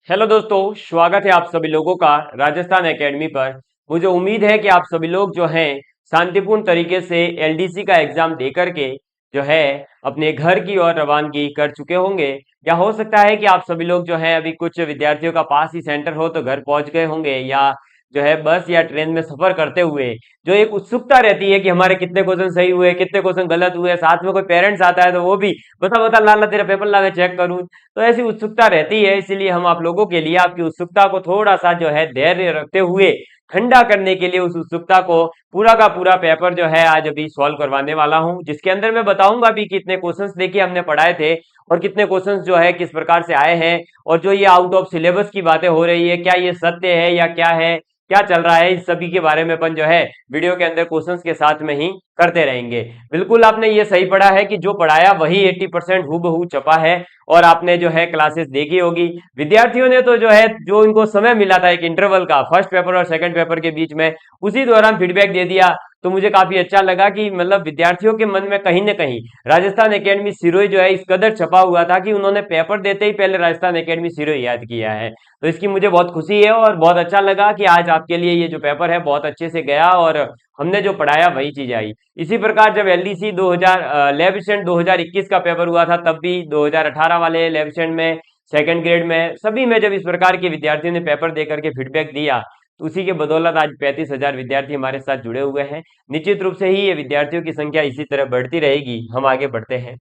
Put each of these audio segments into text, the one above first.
Hello दोस्तों, स्वागत है आप सभी लोगों का राजस्थान एकेडमी पर। मुझे उम्मीद है कि आप सभी लोग जो हैं शांतिपूर्ण तरीके से एलडीसी का एग्जाम दे करके जो है अपने घर की ओर रवानगी कर चुके होंगे। या हो सकता है कि आप सभी लोग जो है अभी कुछ विद्यार्थियों का पास ही सेंटर हो तो घर पहुंच गए होंगे, या जो है बस या ट्रेन में सफर करते हुए जो एक उत्सुकता रहती है कि हमारे कितने क्वेश्चन सही हुए, कितने क्वेश्चन गलत हुए, साथ में कोई पेरेंट्स आता है तो वो भी बता बता लाला तेरा पेपर ला मैं चेक करूं। तो ऐसी उत्सुकता रहती है, इसीलिए हम आप लोगों के लिए आपकी उत्सुकता को थोड़ा सा जो है धैर्य रखते हुए ठंडा करने के लिए उस उत्सुकता को पूरा का पूरा पेपर जो है आज अभी सॉल्व करवाने वाला हूं, जिसके अंदर मैं बताऊंगा भी कितने क्वेश्चंस देखिए हमने पढ़ाए थे और कितने क्वेश्चंस जो है किस प्रकार से आए हैं। और जो ये आउट ऑफ सिलेबस की बातें हो रही है, क्या ये सत्य है या क्या है, क्या चल रहा है, इस सभी के बारे में अपन जो है वीडियो के अंदर क्वेश्चंस के साथ में ही करते रहेंगे। बिल्कुल आपने ये सही पढ़ा है कि जो पढ़ाया वही 80% हूबहू छपा है और आपने जो है क्लासेस देखी होगी। विद्यार्थियों ने तो जो है जो इनको समय मिला था एक इंटरवल का फर्स्ट पेपर और सेकंड पेपर के बीच में, उसी दौरान फीडबैक दे दिया। तो मुझे काफी अच्छा लगा कि मतलब विद्यार्थियों के मन में कहीं ना कहीं राजस्थान एकेडमी सिरोही जो है इस कदर छपा हुआ था कि उन्होंने पेपर देते ही पहले राजस्थान एकेडमी सिरोही याद किया है। तो इसकी मुझे बहुत खुशी है और बहुत अच्छा लगा कि आज आपके लिए ये जो पेपर है बहुत अच्छे से गया और हमने जो पढ़ाया वही चीज आई। इसी प्रकार जब एलडीसी 2000 लैब असिस्टेंट 2021 का पेपर हुआ था, तब भी 2018 वाले लैब असिस्टेंट में सेकंड ग्रेड में सभी में जब इस प्रकार के विद्यार्थियों ने पेपर दे करके फीडबैक दिया, तो उसी के बदौलत आज 35,000 विद्यार्थी हमारे साथ जुड़े हुए हैं। निश्चित रूप से ही ये विद्यार्थियों की संख्या इसी तरह बढ़ती रहेगी, हम आगे बढ़ते हैं।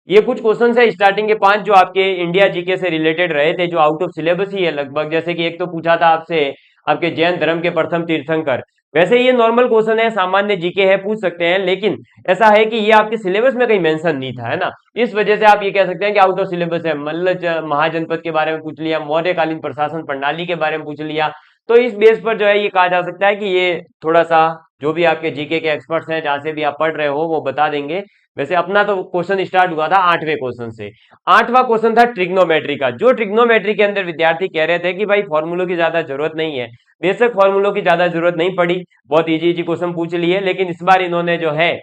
ये कुछ क्वेश्चन है स्टार्टिंग के 5 जो आपके इंडिया जीके से रिलेटेड रहे थे, जो आउट ऑफ सिलेबस ही है लगभग। जैसे कि एक तो पूछा था आपसे आपके जैन धर्म के प्रथम तीर्थंकर। वैसे ये नॉर्मल क्वेश्चन है, सामान्य जीके है, पूछ सकते हैं, लेकिन ऐसा है कि ये आपके सिलेबस में कहीं मेंशन नहीं था, है ना। इस वजह से आप ये कह सकते हैं कि आउट ऑफ सिलेबस है। मल्ल महाजनपद के बारे में पूछ लिया, मौर्यकालीन प्रशासन प्रणाली के बारे में पूछ लिया। तो इस बेस पर जो है ये कहा जा सकता है कि ये थोड़ा सा जो भी आपके जीके के एक्सपर्ट्स हैं जहां से भी आप पढ़ रहे हो वो बता देंगे। वैसे अपना तो क्वेश्चन स्टार्ट हुआ था 8वें क्वेश्चन से। 8वां क्वेश्चन था ट्रिग्नोमेट्री का, जो ट्रिग्नोमेट्री के अंदर विद्यार्थी कह रहे थे कि भाई फॉर्मूलों की ज्यादा जरूरत नहीं है। बेशक फॉर्मूलों की ज्यादा जरूरत नहीं पड़ी, बहुत इजी इजी क्वेश्चन पूछ लिए, लेकिन इस बार इन्होंने जो है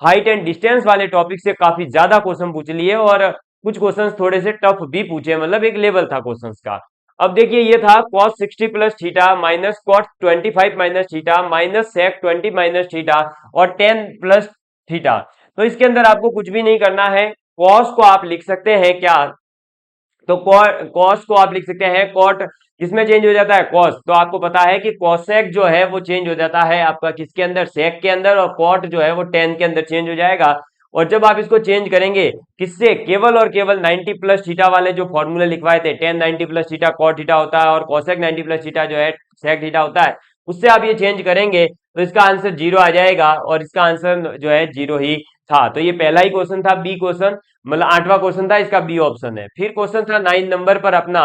हाइट एंड डिस्टेंस वाले टॉपिक से काफी ज्यादा क्वेश्चन पूछ लिए और कुछ क्वेश्चन थोड़े से टफ भी पूछे, मतलब एक लेवल था क्वेश्चंस का। अब देखिए ये था cos 60 plus theta minus cot 25 minus theta minus sec 20 minus theta और 10 प्लस थीटा। तो इसके अंदर आपको कुछ भी नहीं करना है। cos को आप लिख सकते हैं क्या, तो cos को आप लिख सकते हैं cot, किसमें चेंज हो जाता है cos। तो आपको पता है कि cosec जो है वो चेंज हो जाता है आपका किसके अंदर, sec के अंदर, और cot जो है वो tan के अंदर चेंज हो जाएगा। और जब आप इसको चेंज करेंगे किससे, केवल और केवल 90 प्लस थीटा वाले जो फॉर्मूले लिखवाए थे, tan 90 plus theta cot theta होता है और cosec 90 प्लस थीटा जो है sec थीटा होता है, उससे आप ये चेंज करेंगे तो इसका आंसर 0 आ जाएगा और इसका आंसर जो है 0 ही था। तो ये पहला ही क्वेश्चन था, बी क्वेश्चन, मतलब 8वां क्वेश्चन था, इसका बी ऑप्शन है। फिर क्वेश्चन था 9 नंबर पर अपना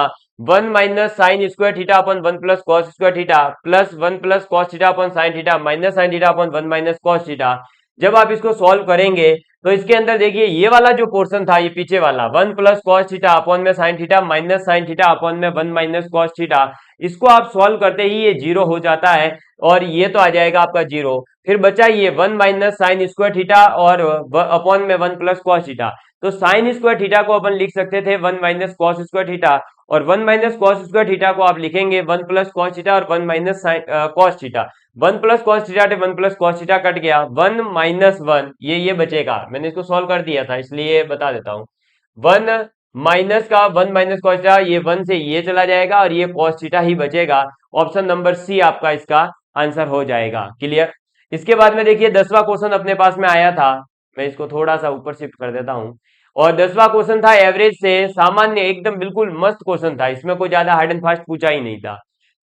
1 माइनस साइन स्क्वायर थीटा अपन 1 plus cos square theta plus 1 plus cos theta अपन sine theta minus sine theta अपन 1 माइनस कॉस थीटा। जब आप इसको सॉल्व करेंगे तो इसके अंदर देखिए ये वाला जो पोर्शन था, ये पीछे वाला 1 प्लस कॉस थीटा अपॉन में sign theta minus sine theta upon में 1 माइनस कॉस थीटा, इसको आप सॉल्व करते ही ये 0 हो जाता है और ये तो आ जाएगा आपका 0। फिर बचा ये 1 माइनस साइन स्क्वायर थीटा और अपॉन में 1 प्लस कॉस थीटा। तो साइन स्क्वायर थीटा को अपन लिख सकते थे 1 माइनस कॉस स्क्वायर थीटा, और 1 माइनस कॉस स्क्वायर थीटा को आप लिखेंगे 1 प्लस कॉस थीटा और 1 minus cos theta. 1 plus cos theta 1 plus cos theta cut गया, 1 माइनस 1 ये बचेगा। मैंने इसको सॉल्व कर दिया था इसलिए बता देता हूं। 1 माइनस का 1 माइनस कॉस थीटा, ये 1 से ये चला जाएगा और ये कॉस थीटा ही बचेगा। ऑप्शन नंबर सी आपका इसका आंसर हो जाएगा। क्लियर। इसके बाद में देखिए 10वां क्वेश्चन अपने पास में आया था, मैं इसको थोड़ा सा ऊपर शिफ्ट कर देता हूं। और 10वां क्वेश्चन था एवरेज से, सामान्य एकदम बिल्कुल मस्त क्वेश्चन था, इसमें कोई ज्यादा हार्ड एंड फास्ट पूछा ही नहीं था।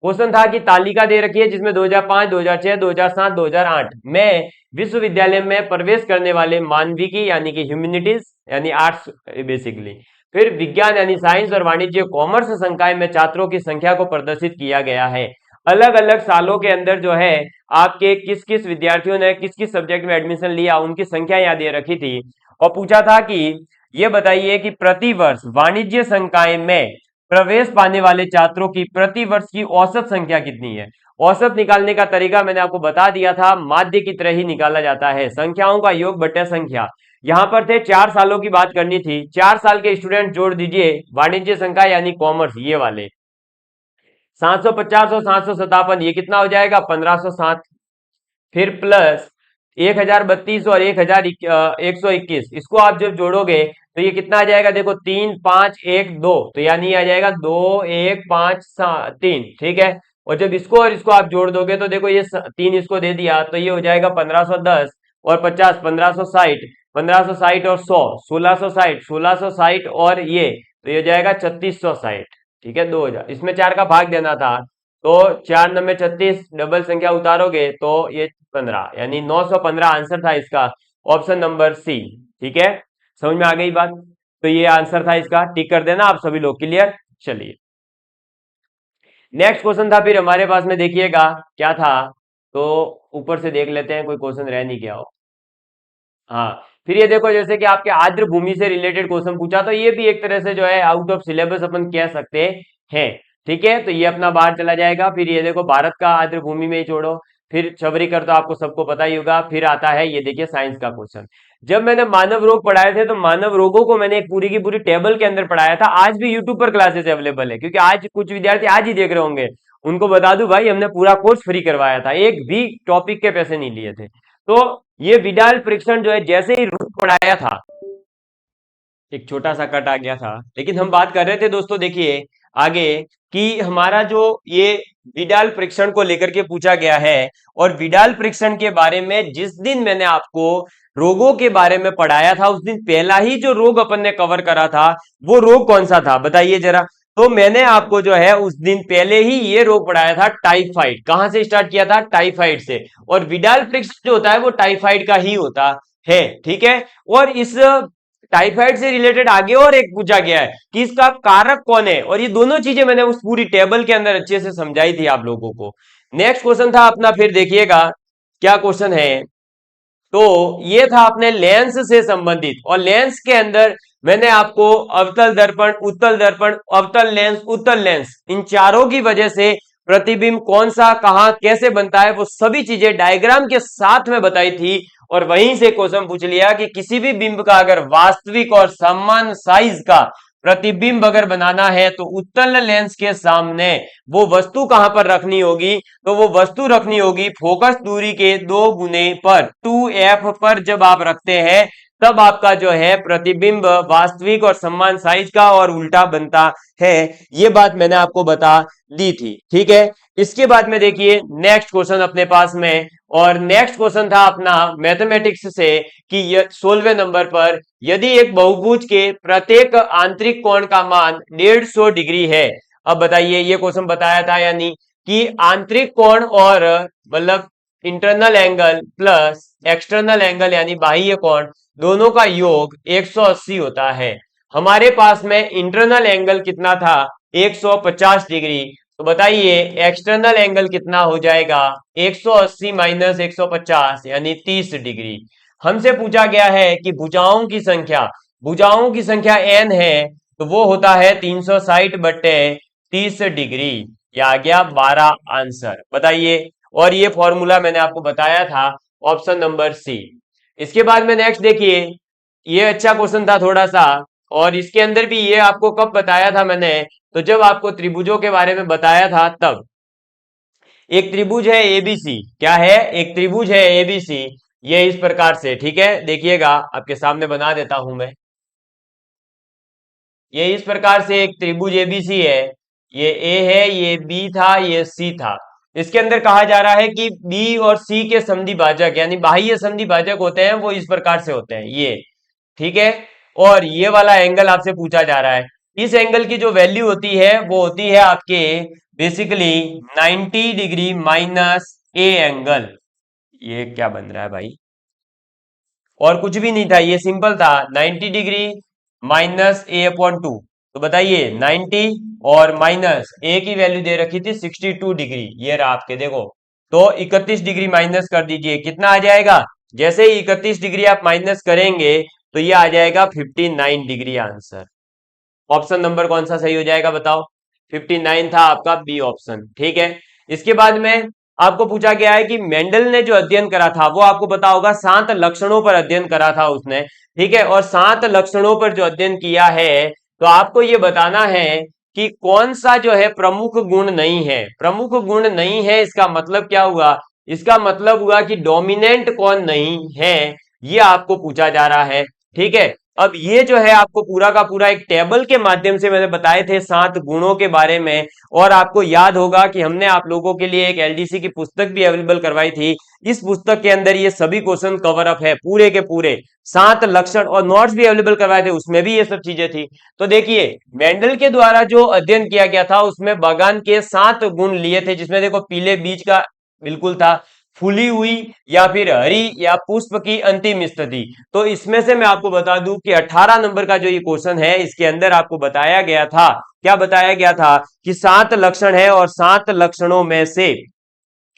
क्वेश्चन था कि तालिका दे रखी है जिसमें 2005, 2006, 2007, 2008 में विश्वविद्यालय में प्रवेश करने वाले मानविकी यानी कि ह्यूमैनिटीज यानी आर्ट्स बेसिकली, फिर विज्ञान यानी साइंस और वाणिज्य कॉमर्स संकाय में छात्रों की संख्या को प्रदर्शित किया गया है। अलग अलग सालों के अंदर जो है आपके किस किस विद्यार्थियों ने किस किस सब्जेक्ट में एडमिशन लिया उनकी संख्या यहाँ दे रखी थी। और पूछा था कि ये बताइए कि प्रति वर्ष वाणिज्य संकाय में प्रवेश पाने वाले छात्रों की प्रति वर्ष की औसत संख्या कितनी है। औसत निकालने का तरीका मैंने आपको बता दिया था, माध्य की तरह ही निकाला जाता है, संख्याओं का योग बटे संख्या। यहां पर थे 4 सालों की बात करनी थी, 4 साल के स्टूडेंट जोड़ दीजिए वाणिज्य संकाय यानी कॉमर्स ये वाले, 750 और 757 ये कितना हो जाएगा 1507, फिर प्लस 1032 और 1121, इसको आप जब जोड़ोगे तो ये कितना आ जाएगा, देखो 3512, तो यानी आ जाएगा 21573, ठीक है। और जब इसको और इसको आप जोड़ दोगे तो देखो ये 3 इसको दे दिया तो ये हो जाएगा 1510 और 50 1560, 1560 और 100 1660, 1660 और ये तो ये हो जाएगा 3660, ठीक है। 2000 इसमें 4 का भाग देना था तो 4 9 36, डबल संख्या उतारोगे तो ये 15, यानी 915 आंसर था इसका, ऑप्शन नंबर सी, ठीक है। समझ में आ गई बात, तो ये आंसर था इसका, टिक कर देना आप सभी लोग, क्लियर। चलिए नेक्स्ट क्वेश्चन था फिर हमारे पास में, देखिएगा क्या था, तो ऊपर से देख लेते हैं कोई क्वेश्चन रह नहीं गया हो। हाँ, फिर ये देखो जैसे कि आपके आर्द्र भूमि से रिलेटेड क्वेश्चन पूछा, तो ये भी एक तरह से जो है आउट ऑफ सिलेबस अपन कह सकते हैं, ठीक है। तो ये अपना बाहर चला जाएगा। फिर ये देखो भारत का आर्द्र भूमि में ही छोड़ो, फिर छबरीकर तो आपको सबको पता ही होगा। फिर आता है ये देखिए साइंस का क्वेश्चन। जब मैंने मानव रोग पढ़ाए थे तो मानव रोगों को मैंने एक पूरी की पूरी टेबल के अंदर पढ़ाया था। आज भी यूट्यूब पर क्लासेस अवेलेबल है, क्योंकि आज कुछ विद्यार्थी आज ही देख रहे होंगे, उनको बता दूं भाई हमने पूरा कोर्स फ्री करवाया था, एक भी टॉपिक के पैसे नहीं लिए थे। तो ये विडाल परीक्षण जो है जैसे ही रोग पढ़ाया था, एक छोटा सा कट आ गया था, लेकिन हम बात कर रहे थे दोस्तों, देखिए आगे कि हमारा जो ये विडाल परीक्षण को लेकर के पूछा गया है, और विडाल परीक्षण के बारे में जिस दिन मैंने आपको रोगों के बारे में पढ़ाया था उस दिन पहला ही जो रोग अपन ने कवर करा था वो रोग कौन सा था बताइए जरा। तो मैंने आपको जो है उस दिन पहले ही ये रोग पढ़ाया था टाइफाइड। कहां से स्टार्ट किया था? टाइफाइड से। और विडाल परीक्षण जो होता है वो टाइफाइड का ही होता है, ठीक है। और इस टाइफाइड से रिलेटेड आगे और एक पूछा गया है कि इसका कारक कौन है, और ये दोनों चीजें मैंने उस पूरी टेबल के अंदर अच्छे से समझाई थी आप लोगों को। नेक्स्ट क्वेश्चन था अपना, फिर देखिएगा क्या क्वेश्चन है। तो ये था अपने लेंस से संबंधित, और लेंस के अंदर मैंने आपको अवतल दर्पण, उत्तल दर्पण, अवतल लेंस, उत्तल लेंस, इन चारों की वजह से प्रतिबिंब कौन सा कहां कैसे बनता है वो सभी चीजें डायग्राम के साथ में बताई थी। और वहीं से क्वेश्चन पूछ लिया कि किसी भी बिंब का अगर वास्तविक और समान साइज का प्रतिबिंब अगर बनाना है तो उत्तल लेंस के सामने वो वस्तु कहां पर रखनी होगी, तो वो वस्तु रखनी होगी फोकस दूरी के 2 गुने पर, 2f पर जब आप रखते हैं तब आपका जो है प्रतिबिंब वास्तविक और समान साइज का और उल्टा बनता है। ये बात मैंने आपको बता दी थी, ठीक है। इसके बाद में देखिए नेक्स्ट क्वेश्चन अपने पास में, और नेक्स्ट क्वेश्चन था अपना मैथमेटिक्स से कि 16वें नंबर पर, यदि एक बहुभुज के प्रत्येक आंतरिक कोण का मान 150 डिग्री है। अब बताइए, ये क्वेश्चन बताया था, यानी कि आंतरिक कोण और मतलब internal angle plus external angle यानी बाह्य कोण, दोनों का योग 180 होता है। हमारे पास में इंटरनल एंगल कितना था? 150 डिग्री। तो बताइए एक्सटर्नल एंगल कितना हो जाएगा? 180 माइनस 150 यानी 30 डिग्री। हमसे पूछा गया है कि भुजाओं की संख्या n है, तो वो होता है 360 बट्टे 30 डिग्री। यह आ गया 12 आंसर, बताइए। और ये फॉर्मूला मैंने आपको बताया था, ऑप्शन नंबर सी। इसके बाद में नेक्स्ट देखिए, ये अच्छा क्वेश्चन था थोड़ा सा, और इसके अंदर भी ये आपको कब बताया था मैंने, तो जब आपको त्रिभुजों के बारे में बताया था तब। एक त्रिभुज है एबीसी, क्या है? एक त्रिभुज है एबीसी, ये इस प्रकार से, ठीक है। देखिएगा आपके सामने बना देता हूं मैं, ये इस प्रकार से एक त्रिभुज एबीसी है, ये ए है, ये बी था, ये सी था। इसके अंदर कहा जा रहा है कि बी और सी के समद्वि भाजक यानी बाह्य समद्वि भाजक होते हैं, वो इस प्रकार से होते हैं, ये, ठीक है। और ये वाला एंगल आपसे पूछा जा रहा है, इस एंगल की जो वैल्यू होती है वो होती है आपके basically 90 degree minus A angle. ये क्या बन रहा है भाई? और कुछ भी नहीं था, ये सिंपल था, 90 डिग्री माइनस ए अपॉन 2। तो बताइए 90 और माइनस ए की वैल्यू दे रखी थी 62 डिग्री, ये रहा आपके, देखो। तो 31 डिग्री माइनस कर दीजिए, कितना आ जाएगा? जैसे ही 31 डिग्री आप माइनस करेंगे तो ये आ जाएगा 59 डिग्री आंसर। ऑप्शन नंबर कौन सा सही हो जाएगा बताओ? 59 था आपका बी ऑप्शन, ठीक है। इसके बाद में आपको पूछा गया है कि मेंडल ने जो अध्ययन करा था वो आपको पता होगा 7 लक्षणों पर अध्ययन करा था उसने, ठीक है। और 7 लक्षणों पर जो अध्ययन किया है, तो आपको ये बताना है कि कौन सा जो है प्रमुख गुण नहीं है। प्रमुख गुण नहीं है इसका मतलब क्या हुआ, इसका मतलब हुआ कि डोमिनेंट कौन नहीं है, ये आपको पूछा जा रहा है। ठीक है, अब ये जो है आपको पूरा का पूरा एक टेबल के माध्यम से मैंने बताए थे 7 गुणों के बारे में। और आपको याद होगा कि हमने आप लोगों के लिए एक एलडीसी की पुस्तक भी अवेलेबल करवाई थी। इस पुस्तक के अंदर ये सभी क्वेश्चन कवर अप है पूरे के पूरे, 7 लक्षण, और नोट्स भी अवेलेबल करवाए थे, उसमें भी ये सब चीजें थी। तो देखिए मेंडल के द्वारा जो अध्ययन किया गया था उसमें बागान के 7 गुण लिए थे, जिसमें देखो पीले बीज का बिल्कुल था, फूली हुई या फिर हरी या पुष्प की अंतिम स्थिति। तो इसमें से मैं आपको बता दूं कि 18 नंबर का जो ये क्वेश्चन है इसके अंदर आपको बताया गया था, क्या बताया गया था कि 7 लक्षण है और 7 लक्षणों में से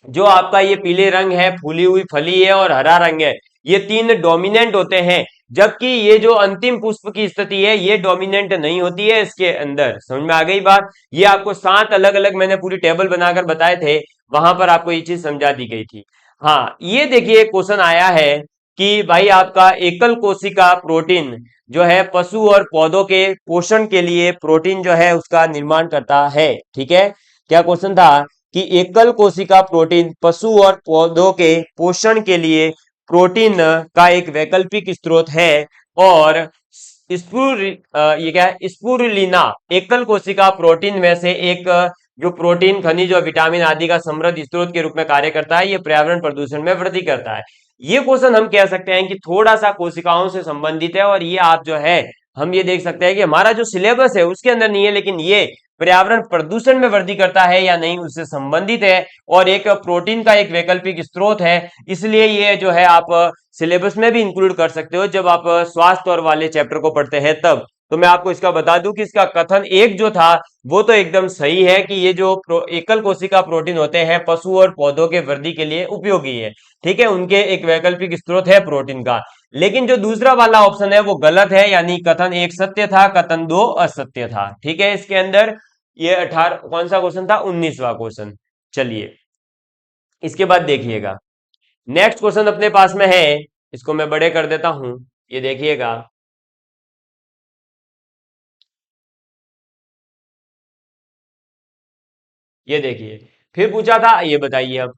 जो आपका ये पीले रंग है, फूली हुई फली है और हरा रंग है, ये 3 डोमिनेंट होते हैं, जबकि ये जो अंतिम पुष्प की स्थिति है ये डोमिनेंट नहीं होती है इसके अंदर। समझ में आ गई बात? ये आपको 7 अलग अलग मैंने पूरी टेबल बनाकर बताए थे, वहां पर आपको ये चीज समझा दी गई थी। हाँ, ये देखिए क्वेश्चन आया है कि भाई आपका एकल कोशिका प्रोटीन जो है पशु और पौधों के पोषण के लिए प्रोटीन जो है उसका निर्माण करता है। ठीक है, क्या क्वेश्चन था कि एकल कोशिका प्रोटीन पशु और पौधों के पोषण के लिए प्रोटीन का एक वैकल्पिक स्रोत है। और ये क्या है, स्पुरुलिना एकल कोशिका प्रोटीन में से एक जो प्रोटीन खनिज और विटामिन आदि का समृद्ध स्रोत के रूप में कार्य करता है, ये पर्यावरण प्रदूषण में वृद्धि करता है। ये क्वेश्चन हम कह सकते हैं कि थोड़ा सा कोशिकाओं से संबंधित है, और ये आप जो है हम ये देख सकते हैं कि हमारा जो सिलेबस है उसके अंदर नहीं है, लेकिन ये पर्यावरण प्रदूषण में वृद्धि करता है या नहीं उससे संबंधित है, और एक प्रोटीन का एक वैकल्पिक स्रोत है, इसलिए ये जो है आप सिलेबस में भी इंक्लूड कर सकते हो जब आप स्वास्थ्य और वाले चैप्टर को पढ़ते हैं तब। तो मैं आपको इसका बता दूं कि इसका कथन एक जो था वो तो एकदम सही है कि ये जो एकल कोशिका प्रोटीन होते हैं पशु और पौधों के वृद्धि के लिए उपयोगी है। ठीक है, उनके एक वैकल्पिक स्रोत है प्रोटीन का। लेकिन जो दूसरा वाला ऑप्शन है वो गलत है, यानी कथन एक सत्य था, कथन 2 असत्य था। ठीक है, इसके अंदर ये 18 कौन सा क्वेश्चन था, 19वां क्वेश्चन। चलिए इसके बाद देखिएगा, नेक्स्ट क्वेश्चन अपने पास में है, इसको मैं बड़े कर देता हूं, ये देखिएगा। ये देखिए, फिर पूछा था, ये बताइए अब,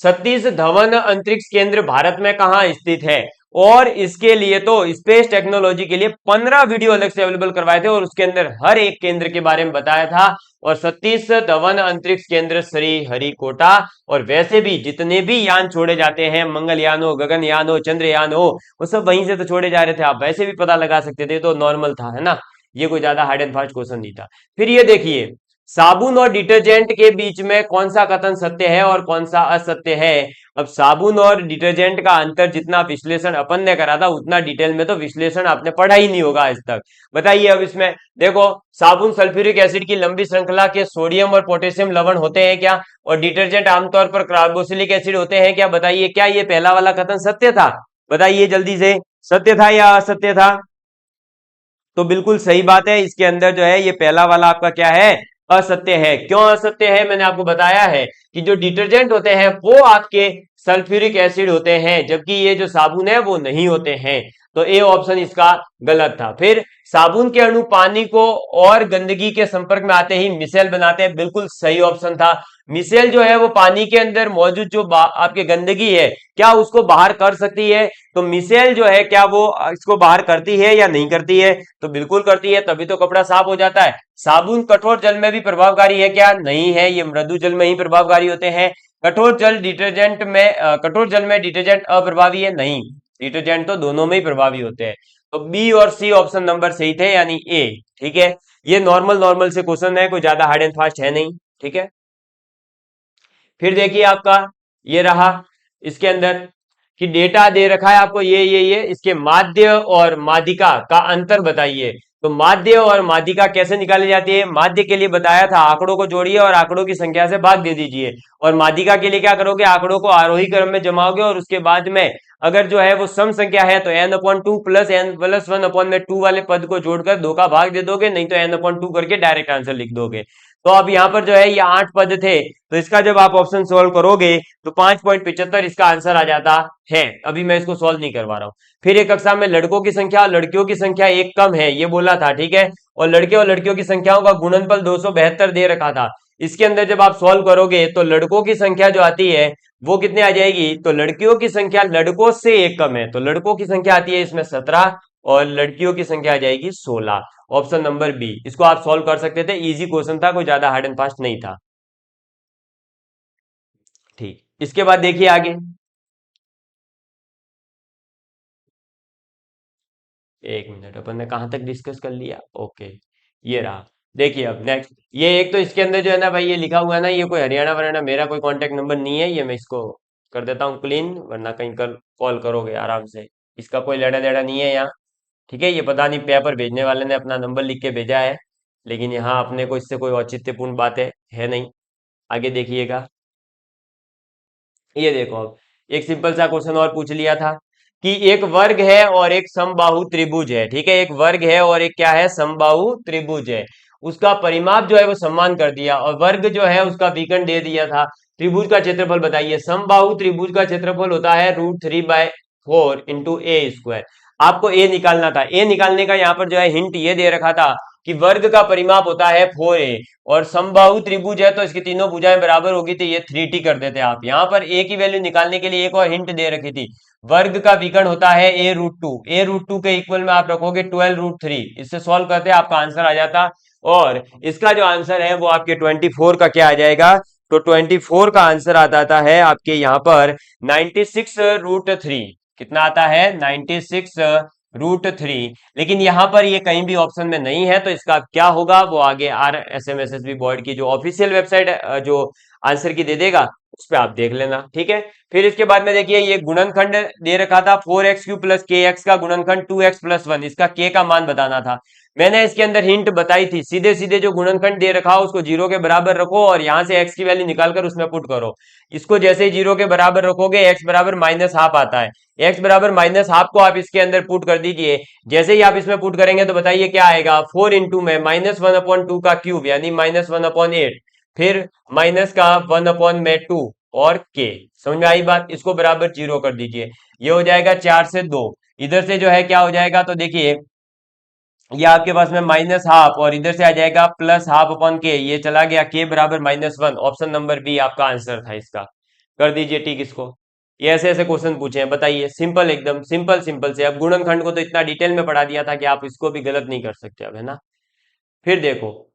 सतीश धवन अंतरिक्ष केंद्र भारत में कहाँ स्थित है? और इसके लिए तो स्पेस टेक्नोलॉजी के लिए 15 वीडियो अलग से अवेलेबल करवाए थे और उसके अंदर हर एक केंद्र के बारे में बताया था। और सतीश धवन अंतरिक्ष केंद्र श्री हरिकोटा, और वैसे भी जितने भी यान छोड़े जाते हैं, मंगलयान हो, गगनयान हो, चंद्रयान हो, वो सब वहीं से तो छोड़े जा रहे थे, आप वैसे भी पता लगा सकते थे, तो नॉर्मल था, है ना? ये कोई ज्यादा हार्ड एंड फास्ट क्वेश्चन नहीं था। फिर ये देखिए, साबुन और डिटर्जेंट के बीच में कौन सा कथन सत्य है और कौन सा असत्य है? अब साबुन और डिटर्जेंट का अंतर जितना विश्लेषण अपन ने करा था उतना डिटेल में तो विश्लेषण आपने पढ़ा ही नहीं होगा आज तक। बताइए अब इसमें देखो, साबुन सल्फ्यूरिक एसिड की लंबी श्रृंखला के सोडियम और पोटेशियम लवण होते हैं क्या? और डिटर्जेंट आमतौर पर कार्बोक्सिलिक एसिड होते हैं क्या? बताइए, क्या ये पहला वाला कथन सत्य था? बताइए जल्दी से, सत्य था या असत्य था? तो बिल्कुल सही बात है, इसके अंदर जो है ये पहला वाला आपका क्या है, असत्य है। क्यों असत्य है, मैंने आपको बताया है कि जो डिटर्जेंट होते हैं वो आपके सल्फ्यूरिक एसिड होते हैं, जबकि ये जो साबुन है वो नहीं होते हैं। तो ए ऑप्शन इसका गलत था। फिर साबुन के अणु पानी को और गंदगी के संपर्क में आते ही मिसेल बनाते हैं, बिल्कुल सही ऑप्शन था। मिसेल जो है वो पानी के अंदर मौजूद जो आपके गंदगी है, क्या उसको बाहर कर सकती है? तो मिसेल जो है क्या वो इसको बाहर करती है या नहीं करती है? तो बिल्कुल करती है, तभी तो कपड़ा साफ हो जाता है। साबुन कठोर जल में भी प्रभावकारी है क्या? नहीं है, ये मृदु जल में ही प्रभावकारी होते हैं। कठोर जल में डिटर्जेंट अप्रभावी है? नहीं, डिटर्जेंट तो दोनों में ही प्रभावी होते हैं। तो बी और सी ऑप्शन नंबर सही थे, यानी ए। ठीक है, ये नॉर्मल नॉर्मल से क्वेश्चन है, कोई ज्यादा हार्ड एंड फास्ट है नहीं। ठीक है, फिर देखिए आपका ये रहा, इसके अंदर कि डेटा दे रखा है आपको, ये इसके माध्य और माध्यिका का अंतर बताइए। तो माध्य और माध्यिका कैसे निकाली जाती है? माध्य के लिए बताया था, आंकड़ों को जोड़िए और आंकड़ों की संख्या से भाग दे दीजिए। और माध्यिका के लिए क्या करोगे, आंकड़ों को आरोही क्रम में जमाओगे और उसके बाद में अगर जो है वो सम संख्या है तो n/2 प्लस n+1/2 वाले पद को जोड़कर 2 का भाग दे दोगे, नहीं तो n/2 करके डायरेक्ट आंसर लिख दोगे। तो अब यहाँ पर जो है ये 8 पद थे, तो इसका जब आप ऑप्शन सोल्व करोगे तो 5.75 इसका आंसर आ जाता है। अभी मैं इसको सोल्व नहीं करवा रहा हूँ। फिर एक कक्षा में लड़कों की संख्या और लड़कियों की संख्या एक कम है, ये बोला था, ठीक है, और लड़के और लड़कियों की संख्याओं का गुणनफल 272 दे रखा था। इसके अंदर जब आप सॉल्व करोगे तो लड़कों की संख्या जो आती है वो कितने आ जाएगी, तो लड़कियों की संख्या लड़कों से एक कम है, तो लड़कों की संख्या आती है इसमें 17 और लड़कियों की संख्या आ जाएगी 16। ऑप्शन नंबर बी, इसको आप सॉल्व कर सकते थे, इजी क्वेश्चन था, कोई ज्यादा हार्ड एंड फास्ट नहीं था। ठीक, इसके बाद देखिए आगे। एक मिनट, अपन ने कहां तक डिस्कस कर लिया, ओके, ये रहा। देखिए अब नेक्स्ट, ये एक तो इसके अंदर जो है ना भाई ये लिखा हुआ है ना, ये कोई हरियाणा वरियाणा मेरा कोई कांटेक्ट नंबर नहीं है, ये मैं इसको कर देता हूँ क्लीन, वरना कहीं कल कॉल करोगे आराम से। इसका कोई लेना देना नहीं है यहाँ, ठीक है। ये पता नहीं पेपर भेजने वाले ने अपना नंबर लिख के भेजा है, लेकिन यहाँ अपने को इससे कोई औचित्यपूर्ण बात है नहीं। आगे देखिएगा, ये देखो अब एक सिंपल सा क्वेश्चन और पूछ लिया था कि एक वर्ग है और एक समबाहु त्रिभुज है, ठीक है, एक वर्ग है और एक क्या है, समबाहु त्रिभुज है। उसका परिमाप जो है वो सम्मान कर दिया और वर्ग जो है उसका विकर्ण दे दिया था। त्रिभुज का क्षेत्रफल बताइए। समबाहु त्रिभुज का क्षेत्रफल होता है √3/4 इंटू ए स्क्वायर। आपको ए निकालना था, ए निकालने का यहाँ पर जो है हिंट ये दे रखा था कि वर्ग का परिमाप होता है 4a, और समबाहु त्रिभुज है तो इसकी तीनों भुजाएं बराबर होगी, तो ये 3t कर देते आप। यहाँ पर a की वैल्यू निकालने के लिए एक और हिंट दे रखी थी, वर्ग का विकर्ण होता है a√2, a√2 के इक्वल में आप रखोगे 12√3, इससे सॉल्व करते आपका आंसर आ जाता, और इसका जो आंसर है वो आपके 24 का क्या आ जाएगा, तो 24 का आंसर आ जाता है आपके यहाँ पर 96√3। कितना आता है, 96√3। लेकिन यहां पर ये कहीं भी ऑप्शन में नहीं है, तो इसका क्या होगा वो आगे RSMSSB बोर्ड की जो ऑफिशियल वेबसाइट जो आंसर की दे देगा उस पर आप देख लेना, ठीक है। फिर इसके बाद में देखिए ये गुणनखंड दे रखा था 4x³ प्लस kx का गुणनखंड 2x प्लस 1, इसका k का मान बताना था। मैंने इसके अंदर हिंट बताई थी, सीधे सीधे जो गुणनखंड दे रखा हो उसको 0 के बराबर रखो और यहां से x की वैल्यू निकालकर उसमें पुट करो। इसको जैसे ही 0 के बराबर रखोगे x बराबर -½ आता है, x बराबर -½ को आप इसके अंदर पुट कर दीजिए। जैसे ही आप इसमें पुट करेंगे तो बताइए क्या आएगा, 4 इंटू में -1/2 का क्यूब यानी -1/8, फिर माइनस का 1/2 और k। समझ में आई बात, इसको बराबर 0 कर दीजिए, ये हो जाएगा 4 से 2। इधर से जो है क्या हो जाएगा, तो देखिए ये आपके पास में -½ और इधर से आ जाएगा +½ ये चला गया, k बराबर -1। ऑप्शन नंबर बी आपका आंसर था इसका, कर दीजिए ठीक इसको। ये ऐसे ऐसे क्वेश्चन पूछे हैं, बताइए, सिंपल, एकदम सिंपल सिंपल से। अब गुणनखंड को तो इतना डिटेल में पढ़ा दिया था कि आप इसको भी गलत नहीं कर सकते अब, है ना। फिर देखो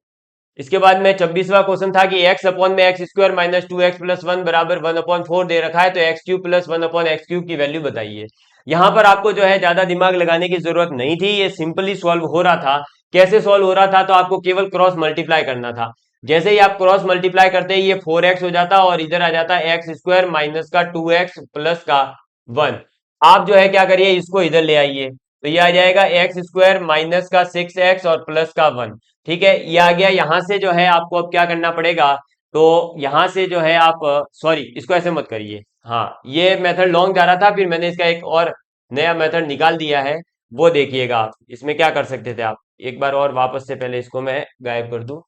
इसके बाद में 26वां क्वेश्चन था कि x/(x² - 2x + 1 = 1/4 दे रखा है, तो x³ + 1/x³ की वैल्यू बताइए। यहां पर आपको जो है ज्यादा दिमाग लगाने की जरूरत नहीं थी, ये सिंपली सॉल्व हो रहा था। कैसे सॉल्व हो रहा था, तो आपको केवल क्रॉस मल्टीप्लाई करना था। जैसे ही आप क्रॉस मल्टीप्लाई करते ही ये 4x हो जाता और इधर आ जाता x² माइनस का 2x प्लस का 1। आप जो है क्या करिए, इसको इधर ले आइए, तो ये आ जाएगा x² माइनस का 6x और प्लस का 1, ठीक है, ये आ गया। यहां से जो है आपको अब क्या करना पड़ेगा, तो यहां से जो है आप, सॉरी इसको ऐसे मत करिए, हाँ ये मेथड लॉन्ग जा रहा था, फिर मैंने इसका एक और नया मेथड निकाल दिया है, वो देखिएगा आप। इसमें क्या कर सकते थे आप, एक बार और वापस से पहले इसको मैं गायब कर दूं।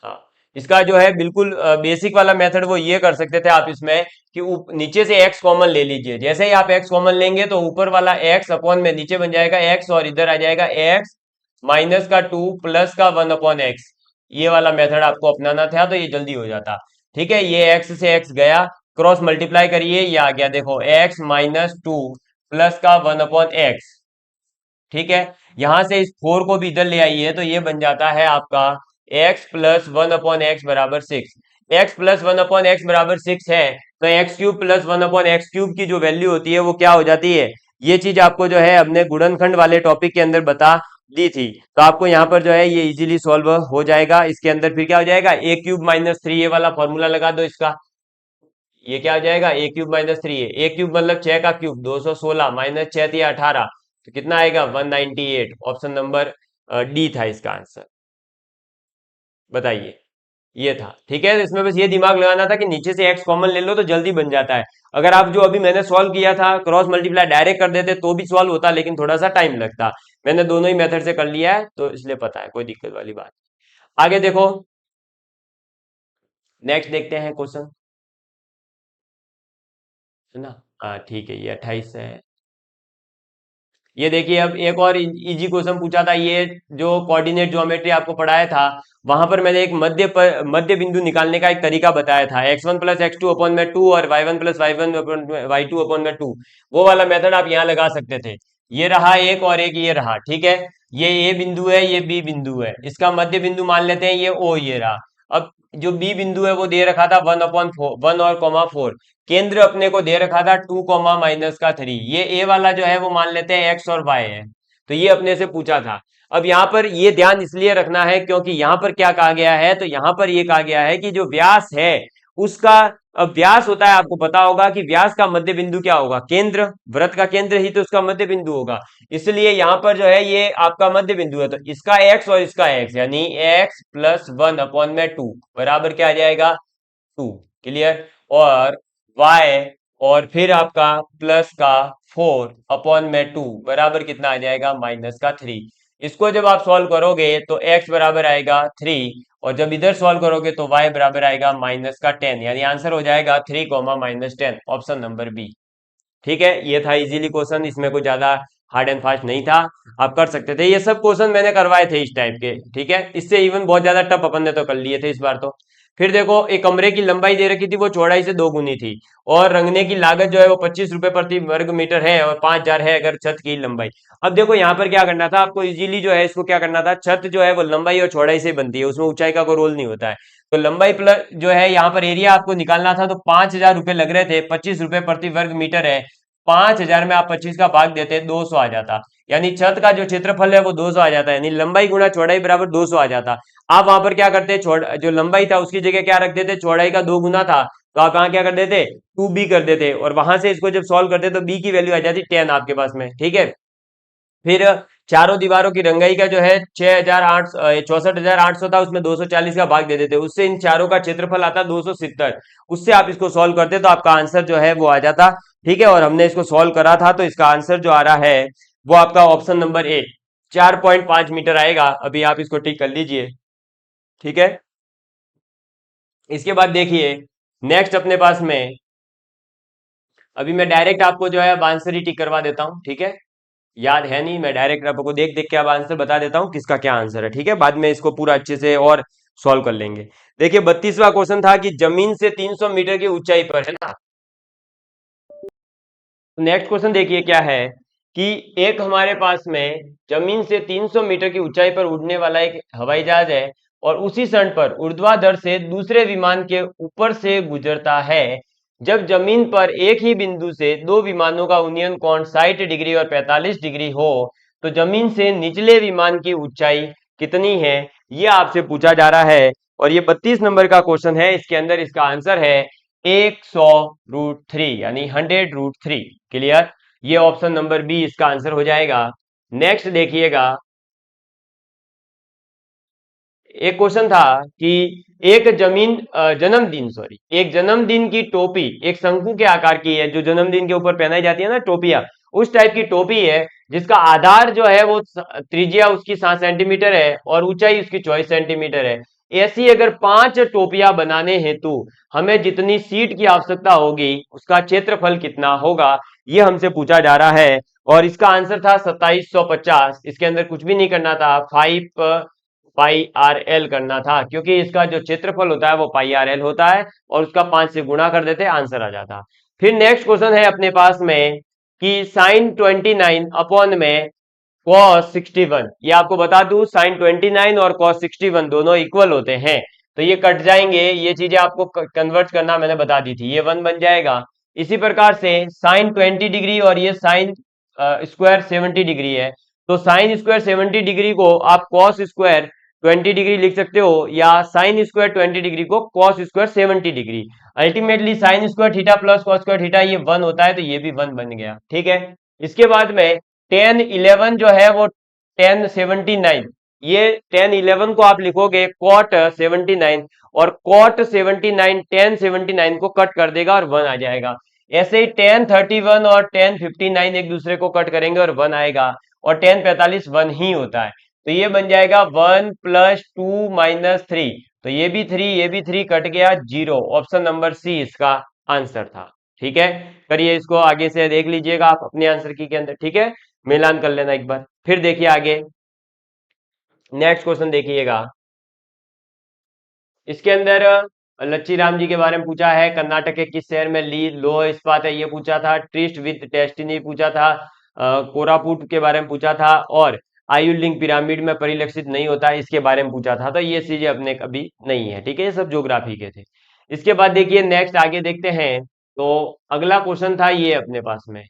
हाँ, इसका जो है बिल्कुल बेसिक वाला मेथड वो ये कर सकते थे आप इसमें कि नीचे से x कॉमन ले लीजिए। जैसे ही आप x कॉमन लेंगे तो ऊपर वाला x अपॉन में नीचे बन जाएगा x और इधर आ जाएगा x माइनस का 2 प्लस का 1/x। ये वाला मेथड आपको अपनाना था, तो ये जल्दी हो जाता, ठीक है। ये x से x गया, क्रॉस मल्टीप्लाई करिए, ये आ गया, देखो x माइनस 2 प्लस का 1/x, ठीक है। यहां से इस 4 को भी इधर ले आइए, तो ये बन जाता है आपका x प्लस 1/x बराबर 6। x प्लस 1/x बराबर 6 है, तो x³ प्लस 1/x³ की जो वैल्यू होती है वो क्या हो जाती है, ये चीज आपको जो है अपने गुणनखंड वाले टॉपिक के अंदर बता दी थी, तो आपको यहाँ पर जो है ये इजीली सॉल्व हो जाएगा। इसके अंदर फिर क्या हो जाएगा, a³ - 3, ये वाला फॉर्मूला लगा दो इसका, ये क्या हो जाएगा, a³ - 3, a³ मतलब 6 का क्यूब 216 माइनस 6 × 18, तो कितना आएगा 198। ऑप्शन नंबर डी था इसका आंसर, बताइए, ये था, ठीक है। इसमें बस ये दिमाग लगाना था कि नीचे से x कॉमन ले लो तो जल्दी बन जाता है। अगर आप जो अभी मैंने सॉल्व किया था क्रॉस मल्टीप्लाई डायरेक्ट कर देते तो भी सॉल्व होता, लेकिन थोड़ा सा टाइम लगता। मैंने दोनों ही मेथड से कर लिया है, तो इसलिए पता है, कोई दिक्कत वाली बात। आगे देखो, नेक्स्ट देखते हैं क्वेश्चन, है ना। हाँ ठीक है, ये 28 है। ये देखिए, अब एक और इजी क्वेश्चन पूछा था, ये जो कोऑर्डिनेट ज्योमेट्री आपको पढ़ाया था, वहां पर मैंने एक मध्य बिंदु निकालने का एक तरीका बताया था, x1 + x2/2 और y1 + y1/2 वो वाला मेथड आप यहाँ लगा सकते थे। ये रहा एक और एक ये रहा, ठीक है। ये ए बिंदु है, ये बी बिंदु है, इसका मध्य बिंदु मान लेते हैं ये ओ, ये रहा। अब जो बी बिंदु है वो दे रखा था 1/4, 1 और 4। केंद्र अपने को दे रखा था 2, -3। ये ए वाला जो है वो मान लेते हैं एक्स और वाई है, तो ये अपने से पूछा था। अब यहाँ पर ये ध्यान इसलिए रखना है क्योंकि यहाँ पर क्या कहा गया है, तो यहाँ पर ये कहा गया है कि जो व्यास है उसका, अब व्यास होता है, आपको पता होगा कि व्यास का मध्य बिंदु क्या होगा, केंद्र, वृत्त का केंद्र ही तो उसका मध्य बिंदु होगा। इसलिए यहाँ पर जो है ये आपका मध्य बिंदु है, तो इसका एक्स और इसका एक्स यानी x + 1/2 बराबर क्या आ जाएगा, 2। क्लियर। और y और फिर आपका प्लस का 4/2 बराबर कितना आ जाएगा, -3। इसको जब आप सॉल्व करोगे तो x बराबर आएगा 3, और जब इधर सॉल्व करोगे तो y बराबर आएगा -10, यानी आंसर हो जाएगा 3, -10, ऑप्शन नंबर बी। ठीक है, ये था इजीली क्वेश्चन, इसमें कोई ज्यादा हार्ड एंड फास्ट नहीं था, आप कर सकते थे। ये सब क्वेश्चन मैंने करवाए थे इस टाइप के, ठीक है। इससे इवन बहुत ज्यादा टफ अपन ने तो कर लिए थे इस बार तो। फिर देखो, एक कमरे की लंबाई दे रखी थी, वो चौड़ाई से 2 गुनी थी, और रंगने की लागत जो है वो 25 रुपए प्रति वर्ग मीटर है, और 5,000 है अगर छत की लंबाई। अब देखो यहाँ पर क्या करना था आपको, इजीली जो है इसको क्या करना था, छत जो है वो लंबाई और चौड़ाई से बनती है, उसमें ऊंचाई का कोई रोल नहीं होता है। तो लंबाई प्लस जो है यहाँ पर एरिया आपको निकालना था, तो 5,000 रुपए लग रहे थे, 25 रुपए प्रति वर्ग मीटर है। 5,000 में आप 25 का भाग देते 200 आ जाता, यानी छत का जो क्षेत्रफल है वो 200 आ जाता, यानी लंबाई गुणा चौड़ाई बराबर 200 आ जाता। आप वहां पर क्या करते, जो लंबाई था उसकी जगह क्या रख देते, चौड़ाई का 2 गुना था, तो आप वहां क्या कर देते, 2b कर देते, और वहां से इसको जब सॉल्व करते तो b की वैल्यू आ जाती 10 आपके पास में, ठीक है। फिर चारों दीवारों की रंगाई का जो है 64,800 था, उसमें 240 का भाग दे देते, उससे इन चारों का क्षेत्रफल आता 270। उससे आप इसको सॉल्व करते तो आपका आंसर जो है वो आ जाता, ठीक है। और हमने इसको सॉल्व करा था, तो इसका आंसर जो आ रहा है वो आपका ऑप्शन नंबर ए, 4.5 मीटर आएगा। अभी आप इसको टिक कर लीजिए, ठीक है। इसके बाद देखिए, नेक्स्ट अपने पास में, अभी मैं डायरेक्ट आपको जो है आंसर ही टिक करवा देता हूं, ठीक है। याद है नहीं, मैं डायरेक्ट आपको देख देख के अब आंसर बता देता हूँ किसका क्या आंसर है, ठीक है। बाद में इसको पूरा अच्छे से और सॉल्व कर लेंगे। देखिए 32वां क्वेश्चन था कि जमीन से 300 मीटर की ऊंचाई पर, है ना। नेक्स्ट क्वेश्चन देखिए क्या है कि एक हमारे पास में जमीन से 300 मीटर की ऊंचाई पर उड़ने वाला एक हवाई जहाज है, और उसी क्षण पर ऊर्ध्वाधर से दूसरे विमान के ऊपर से गुजरता है। जब जमीन पर एक ही बिंदु से दो विमानों का उन्नयन कोण 60 डिग्री और 45 डिग्री हो, तो जमीन से निचले विमान की ऊंचाई कितनी है, ये आपसे पूछा जा रहा है। और ये 32 नंबर का क्वेश्चन है, इसके अंदर इसका आंसर है 100√3, यानी 100√3। क्लियर, ये ऑप्शन नंबर बी इसका आंसर हो जाएगा। नेक्स्ट देखिएगा, एक क्वेश्चन था कि एक जन्मदिन, सॉरी, एक जन्मदिन की टोपी एक शंकु के आकार की है, जो जन्मदिन के ऊपर पहनाई जाती है ना टोपिया, उस टाइप की टोपी है, जिसका आधार जो है वो त्रिज्या उसकी 7 सेंटीमीटर है और ऊंचाई उसकी 24 सेंटीमीटर है। ऐसी अगर 5 टोपियां बनाने हेतु हमें जितनी सीट की आवश्यकता होगी, उसका क्षेत्रफल कितना होगा, ये हमसे पूछा जा रहा है। और इसका आंसर था 2750। इसके अंदर कुछ भी नहीं करना था, 5πr_l करना था, क्योंकि इसका जो क्षेत्रफल होता है वो πr_l होता है, और उसका 5 से गुणा कर देते आंसर आ जाता। फिर नेक्स्ट क्वेश्चन है अपने पास में कि sin 29 अपॉन में cos 61। ये आपको बता दूं, sin 29 और cos 61 दोनों इक्वल होते हैं, तो ये कट जाएंगे, ये चीजें आपको कन्वर्ट करना मैंने बता दी थी, ये 1 बन जाएगा। इसी प्रकार से sin 20 डिग्री और ये sin² 70 डिग्री है, तो sin² 70 डिग्री को आप cos² 20 डिग्री लिख सकते हो, या sin² 20 डिग्री को cos² 70 degree. Ultimately sin² theta plus cos² theta ये 1 होता है, तो ये भी 1 बन गया, ठीक है। इसके बाद में tan 11 जो है वो tan 79, ये tan 11 को आप लिखोगे cot 79, और cot 79 tan 79 को कट कर देगा और 1 आ जाएगा। ऐसे ही tan 31 और tan 59 एक दूसरे को कट करेंगे और 1 आएगा, और tan 45 1 ही होता है। तो ये बन जाएगा 1 + 2 - 3। तो ये भी 3, ये भी 3 कट गया 0। ऑप्शन नंबर सी इसका आंसर था। ठीक है, करिए इसको आगे से देख लीजिएगा आप अपने आंसर की के अंदर। ठीक है, मिलान कर लेना एक बार। फिर देखिए आगे नेक्स्ट क्वेश्चन देखिएगा। इसके अंदर लच्छी राम जी के बारे में पूछा है। कर्नाटक के किस शहर में ली लोह इस्पात है, ये पूछा था। ट्रिस्ट विद डेस्टिनी पूछा था। कोरापुट के बारे में पूछा था। और आयु लिंक पिरामिड में परिलक्षित नहीं होता है, इसके बारे में पूछा था। तो ये चीजें अपने कभी नहीं है। ठीक है, ये सब ज्योग्राफी के थे। इसके बाद देखिए नेक्स्ट आगे देखते हैं। तो अगला क्वेश्चन था ये अपने पास में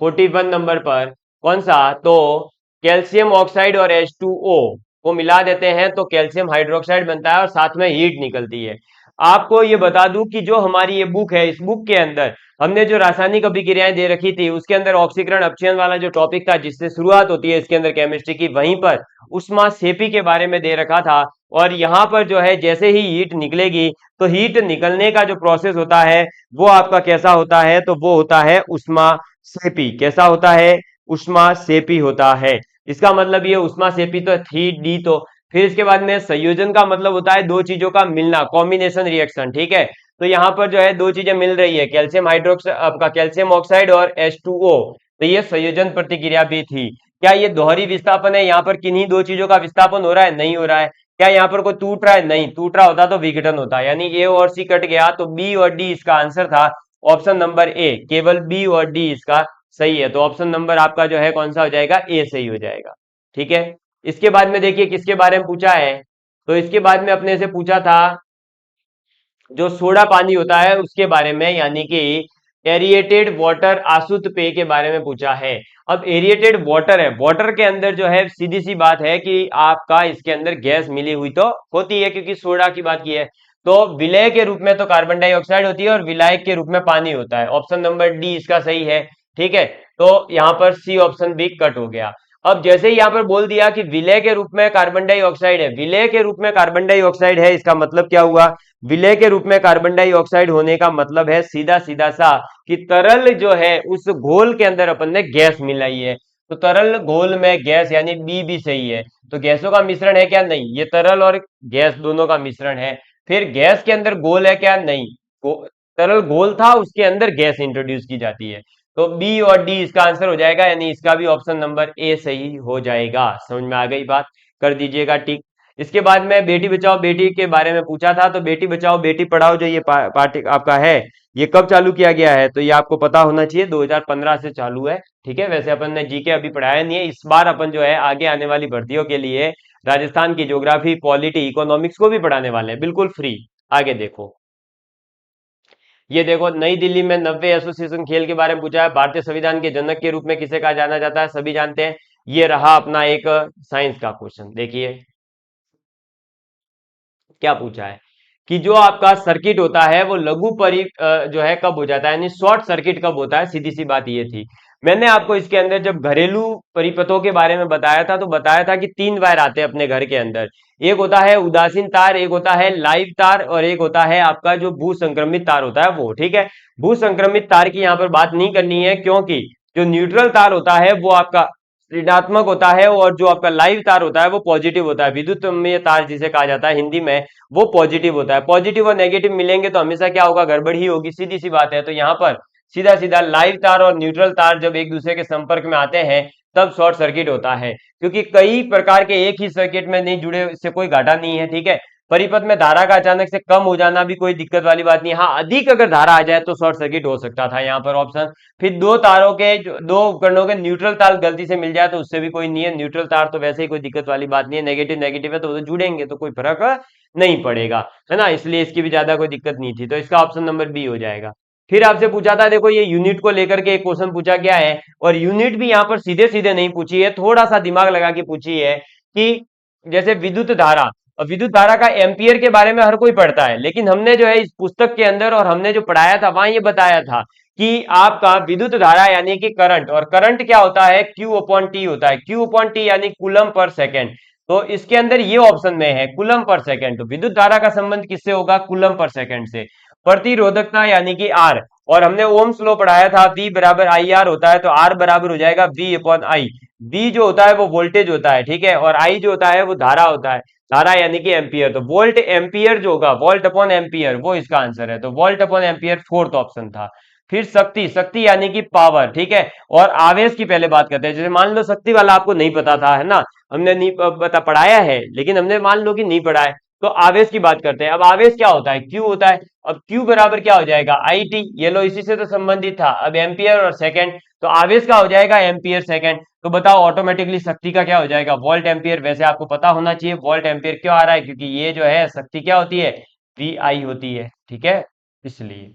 41 नंबर पर। कौन सा? तो कैल्शियम ऑक्साइड और H2O को मिला देते हैं तो कैल्शियम हाइड्रोक्साइड बनता है और साथ में हीट निकलती है। आपको ये बता दूं कि जो हमारी ये बुक है, इस बुक के अंदर हमने जो रासायनिक अभिक्रियाएं दे रखी थी, उसके अंदर ऑक्सीकरण अपक्षयन वाला जो टॉपिक था, जिससे शुरुआत होती है इसके अंदर केमिस्ट्री की, वहीं पर उष्मा सेपी के बारे में दे रखा था। और यहाँ पर जो है जैसे ही हीट निकलेगी तो हीट निकलने का जो प्रोसेस होता है वो आपका कैसा होता है? तो वो होता है उष्मा सेपी। कैसा होता है? उष्मा सेपी होता है। इसका मतलब ये उष्मा सेपी तो थी डी। तो फिर इसके बाद में संयोजन का मतलब होता है दो चीजों का मिलना, कॉम्बिनेशन रिएक्शन। ठीक है, तो यहाँ पर जो है दो चीजें मिल रही है, कैल्शियम हाइड्रोक्साइड, आपका कैल्शियम ऑक्साइड और H2O। तो ये संयोजन प्रतिक्रिया भी थी। क्या ये दोहरी विस्थापन है? यहाँ पर किन्हीं दो चीजों का विस्थापन हो रहा है? नहीं हो रहा है। क्या यहाँ पर कोई टूट रहा है? नहीं टूट रहा होता तो विघटन होता, यानी ए और सी कट गया। तो बी और डी इसका आंसर था। ऑप्शन नंबर ए, केवल बी और डी इसका सही है। तो ऑप्शन नंबर आपका जो है कौन सा हो जाएगा? ए सही हो जाएगा। ठीक है, इसके बाद में देखिए किसके बारे में पूछा है। तो इसके बाद में अपने से पूछा था जो सोडा पानी होता है उसके बारे में, यानी कि एरिएटेड वाटर आसुत पेय के बारे में पूछा है। अब एरिएटेड वाटर है, वाटर के अंदर जो है सीधी सी बात है कि आपका इसके अंदर गैस मिली हुई तो होती है, क्योंकि सोडा की बात की है। तो विलय के रूप में तो कार्बन डाइऑक्साइड होती है और विलायक के रूप में पानी होता है। ऑप्शन नंबर डी इसका सही है। ठीक है, तो यहाँ पर सी ऑप्शन भी कट हो गया। अब जैसे ही यहाँ पर बोल दिया कि विलय के रूप में कार्बन डाइऑक्साइड है, विलय के रूप में कार्बन डाइऑक्साइड है, इसका मतलब क्या हुआ? विलय के रूप में कार्बन डाइऑक्साइड होने का मतलब है सीधा सीधा सा कि तरल जो है उस घोल के अंदर अपन ने गैस मिलाई है। तो तरल घोल में गैस, यानी बी भी सही है। तो गैसों का मिश्रण है क्या? नहीं, ये तरल और गैस दोनों का मिश्रण है। फिर गैस के अंदर घोल है क्या? नहीं, तरल घोल था, उसके अंदर गैस इंट्रोड्यूस की जाती है। तो बी और डी इसका आंसर हो जाएगा, यानी इसका भी ऑप्शन नंबर ए सही हो जाएगा। समझ में आ गई बात? कर दीजिएगा टिक। इसके बाद में बेटी बचाओ बेटी के बारे में पूछा था। तो बेटी बचाओ बेटी पढ़ाओ जो ये पार्टी आपका है, ये कब चालू किया गया है? तो ये आपको पता होना चाहिए, 2015 से चालू है। ठीक है, वैसे अपन ने जीके अभी पढ़ाया नहीं है। इस बार अपन जो है आगे आने वाली भर्तियों के लिए राजस्थान की ज्योग्राफी, पॉलिटी, इकोनॉमिक्स को भी पढ़ाने वाले हैं, बिल्कुल फ्री। आगे देखो, ये देखो नई दिल्ली में 90 एसोसिएशन खेल के बारे में पूछा है। भारतीय संविधान के जनक के रूप में किसे कहा जाना जाता है? सभी जानते हैं। ये रहा अपना एक साइंस का क्वेश्चन। देखिए क्या पूछा है कि जो आपका सर्किट होता है वो लघु जो है कब हो जाता है, यानी शॉर्ट सर्किट कब होता है? सीधी सी बात ये थी। मैंने आपको इसके अंदर जब घरेलू परिपथों के बारे में बताया था तो बताया था कि तीन वायर आते हैं अपने घर के अंदर। एक होता है उदासीन तार, एक होता है लाइव तार, और एक होता है आपका जो भू संक्रमित तार होता है वो। ठीक है, भू संक्रमित तार की यहाँ पर बात नहीं करनी है, क्योंकि जो न्यूट्रल तार होता है वो आपका ऋणात्मक होता है और जो आपका लाइव तार होता है वो पॉजिटिव होता है। विद्युतमय तार जिसे कहा जाता है हिंदी में, वो पॉजिटिव होता है। पॉजिटिव और नेगेटिव मिलेंगे तो हमेशा क्या होगा? गड़बड़ ही होगी, सीधी सी बात है। तो यहाँ पर सीधा सीधा लाइव तार और न्यूट्रल तार जब एक दूसरे के संपर्क में आते हैं तब शॉर्ट सर्किट होता है, क्योंकि कई प्रकार के एक ही सर्किट में नहीं जुड़े, इससे कोई घाटा नहीं है। ठीक है, परिपथ में धारा का अचानक से कम हो जाना भी कोई दिक्कत वाली बात नहीं है। हाँ, अधिक अगर धारा आ जाए तो शॉर्ट सर्किट हो सकता था यहाँ पर ऑप्शन। फिर दो तारों के दो उपकरणों के न्यूट्रल तार गलती से मिल जाए तो उससे भी कोई नहीं है। न्यूट्रल तार तो वैसे ही कोई दिक्कत वाली बात नहीं है, नेगेटिव नेगेटिव है तो जुड़ेंगे तो कोई फर्क नहीं पड़ेगा, है ना। इसलिए इसकी भी ज्यादा कोई दिक्कत नहीं थी। तो इसका ऑप्शन नंबर बी हो जाएगा। फिर आपसे पूछा था, देखो ये यूनिट को लेकर के एक क्वेश्चन पूछा गया है, और यूनिट भी यहाँ पर सीधे सीधे नहीं पूछी है, थोड़ा सा दिमाग लगा के पूछी है कि जैसे विद्युत धारा, और विद्युत धारा का एम्पियर के बारे में हर कोई पढ़ता है, लेकिन हमने जो है इस पुस्तक के अंदर और हमने जो पढ़ाया था वहां ये बताया था कि आपका विद्युत धारा यानी कि करंट, और करंट क्या होता है? Q अपॉन टी होता है। Q अपॉन टी यानी कूलम पर सेकेंड। तो इसके अंदर ये ऑप्शन में है कूलम पर सेकेंड। तो विद्युत धारा का संबंध किससे होगा? कूलम पर सेकेंड से। प्रतिरोधकता यानी कि आर, और हमने ओम्स लॉ पढ़ाया था V बराबर आई आर होता है, तो आर बराबर हो जाएगा V अपॉन आई। V जो होता है वो वोल्टेज होता है, ठीक है, और आई जो होता है वो धारा होता है, धारा यानी कि एम्पियर। तो वोल्ट एम्पियर जो होगा, वोल्ट अपॉन एम्पियर, वो इसका आंसर है। तो volt upon ampere fourth option था। फिर शक्ति, शक्ति यानी कि पावर, ठीक है, और आवेश की पहले बात करते हैं। जैसे मान लो शक्ति वाला आपको नहीं पता था, है ना, हमने नहीं बता पढ़ाया है, लेकिन हमने मान लो कि नहीं पढ़ा है, तो आवेश की बात करते हैं। अब आवेश क्या होता है, क्यू होता है। अब क्यू बराबर क्या हो जाएगा, आई टी, ये लो इसी से तो संबंधित था। अब एम्पियर और सेकंड, तो आवेश का हो जाएगा एम्पियर सेकंड। तो बताओ ऑटोमेटिकली शक्ति का क्या हो जाएगा, वोल्ट एम्पियर। वैसे आपको पता होना चाहिए वोल्ट एम्पियर क्यों आ रहा है, क्योंकि ये जो है शक्ति क्या होती है, वी आई होती है, ठीक है, इसलिए।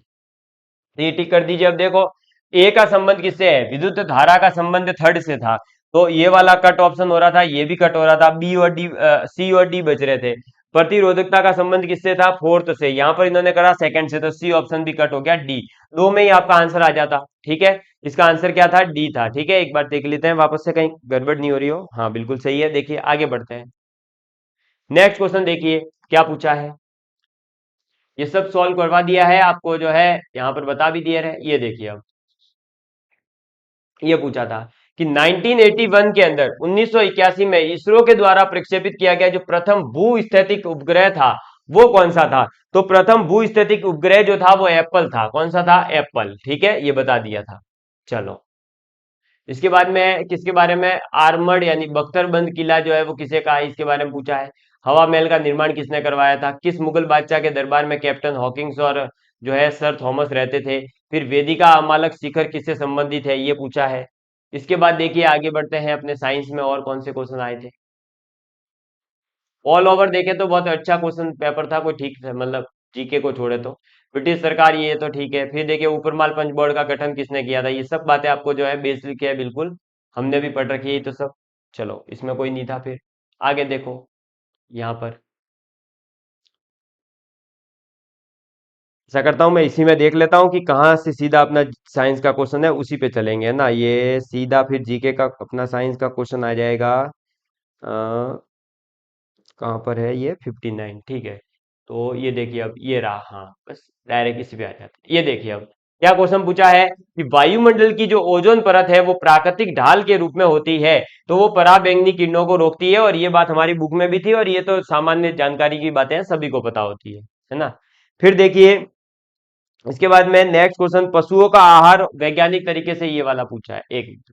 तो ये टिक कर दीजिए। अब देखो ए का संबंध किससे है, विद्युत धारा का संबंध थर्ड से था, तो ये वाला कट ऑप्शन हो रहा था, ये भी कट हो रहा था। बी और डी, सी और डी बच रहे थे। प्रतिरोधकता का संबंध किससे था, फोर्थ से, यहां पर इन्होंने करा सेकंड से, तो सी ऑप्शन भी कट हो गया। डी, दो में ही आपका आंसर आ जाता, ठीक है। इसका आंसर क्या था, डी था, ठीक है। एक बार देख लेते हैं वापस से, कहीं गड़बड़ नहीं हो रही हो। हाँ बिल्कुल सही है। देखिए आगे बढ़ते हैं, नेक्स्ट क्वेश्चन देखिए क्या पूछा है। ये सब सॉल्व करवा दिया है आपको, जो है यहाँ पर बता भी दिया है। ये देखिए अब ये पूछा था कि 1981 के अंदर 1981 में इसरो के द्वारा प्रक्षेपित किया गया जो प्रथम भू-स्थैतिक उपग्रह था वो कौन सा था। तो प्रथम भू-स्थैतिक उपग्रह जो था वो एप्पल था। कौन सा था, एप्पल, ठीक है, ये बता दिया था। चलो इसके बाद में किसके बारे में, आर्मर्ड यानी बख्तरबंद किला जो है वो किसे कहा है, इसके बारे में पूछा है। हवा महल का निर्माण किसने करवाया था, किस मुगल बादशाह के दरबार में कैप्टन हॉकिंग्स और जो है सर थॉमस रहते थे। फिर वेदिका अमालक शिखर किससे संबंधित है, ये पूछा है। इसके बाद देखिए आगे बढ़ते हैं अपने साइंस में, और कौन से क्वेश्चन आए थे। ऑल ओवर देखे तो बहुत अच्छा क्वेश्चन पेपर था, कोई ठीक है, मतलब जीके को छोड़े तो। ब्रिटिश सरकार, ये तो ठीक है। फिर देखिए ऊपरमाल पंच बोर्ड का गठन किसने किया था, ये सब बातें आपको जो है बेसिक है, बिल्कुल हमने भी पढ़ रखी है ये तो सब। चलो इसमें कोई नहीं था। फिर आगे देखो यहाँ पर, ऐसा करता हूँ मैं इसी में देख लेता हूँ कि कहाँ से सीधा अपना साइंस का क्वेश्चन है, उसी पे चलेंगे, है ना। ये सीधा फिर जीके का अपना साइंस का क्वेश्चन आ जाएगा। कहाँ पर है ये, 59, ठीक है। तो ये देखिए अब ये रहा, हाँ बस डायरेक्ट इसी पे आ जाते हैं। ये देखिए अब क्या क्वेश्चन पूछा है कि वायुमंडल की जो ओजोन परत है वो प्राकृतिक ढाल के रूप में होती है, तो वो पराबैंगनी किरणों को रोकती है, और ये बात हमारी बुक में भी थी, और ये तो सामान्य जानकारी की बातें हैं, सभी को पता होती है ना। फिर देखिए इसके बाद में नेक्स्ट क्वेश्चन, पशुओं का आहार वैज्ञानिक तरीके से, ये वाला पूछा है। एक मिनट,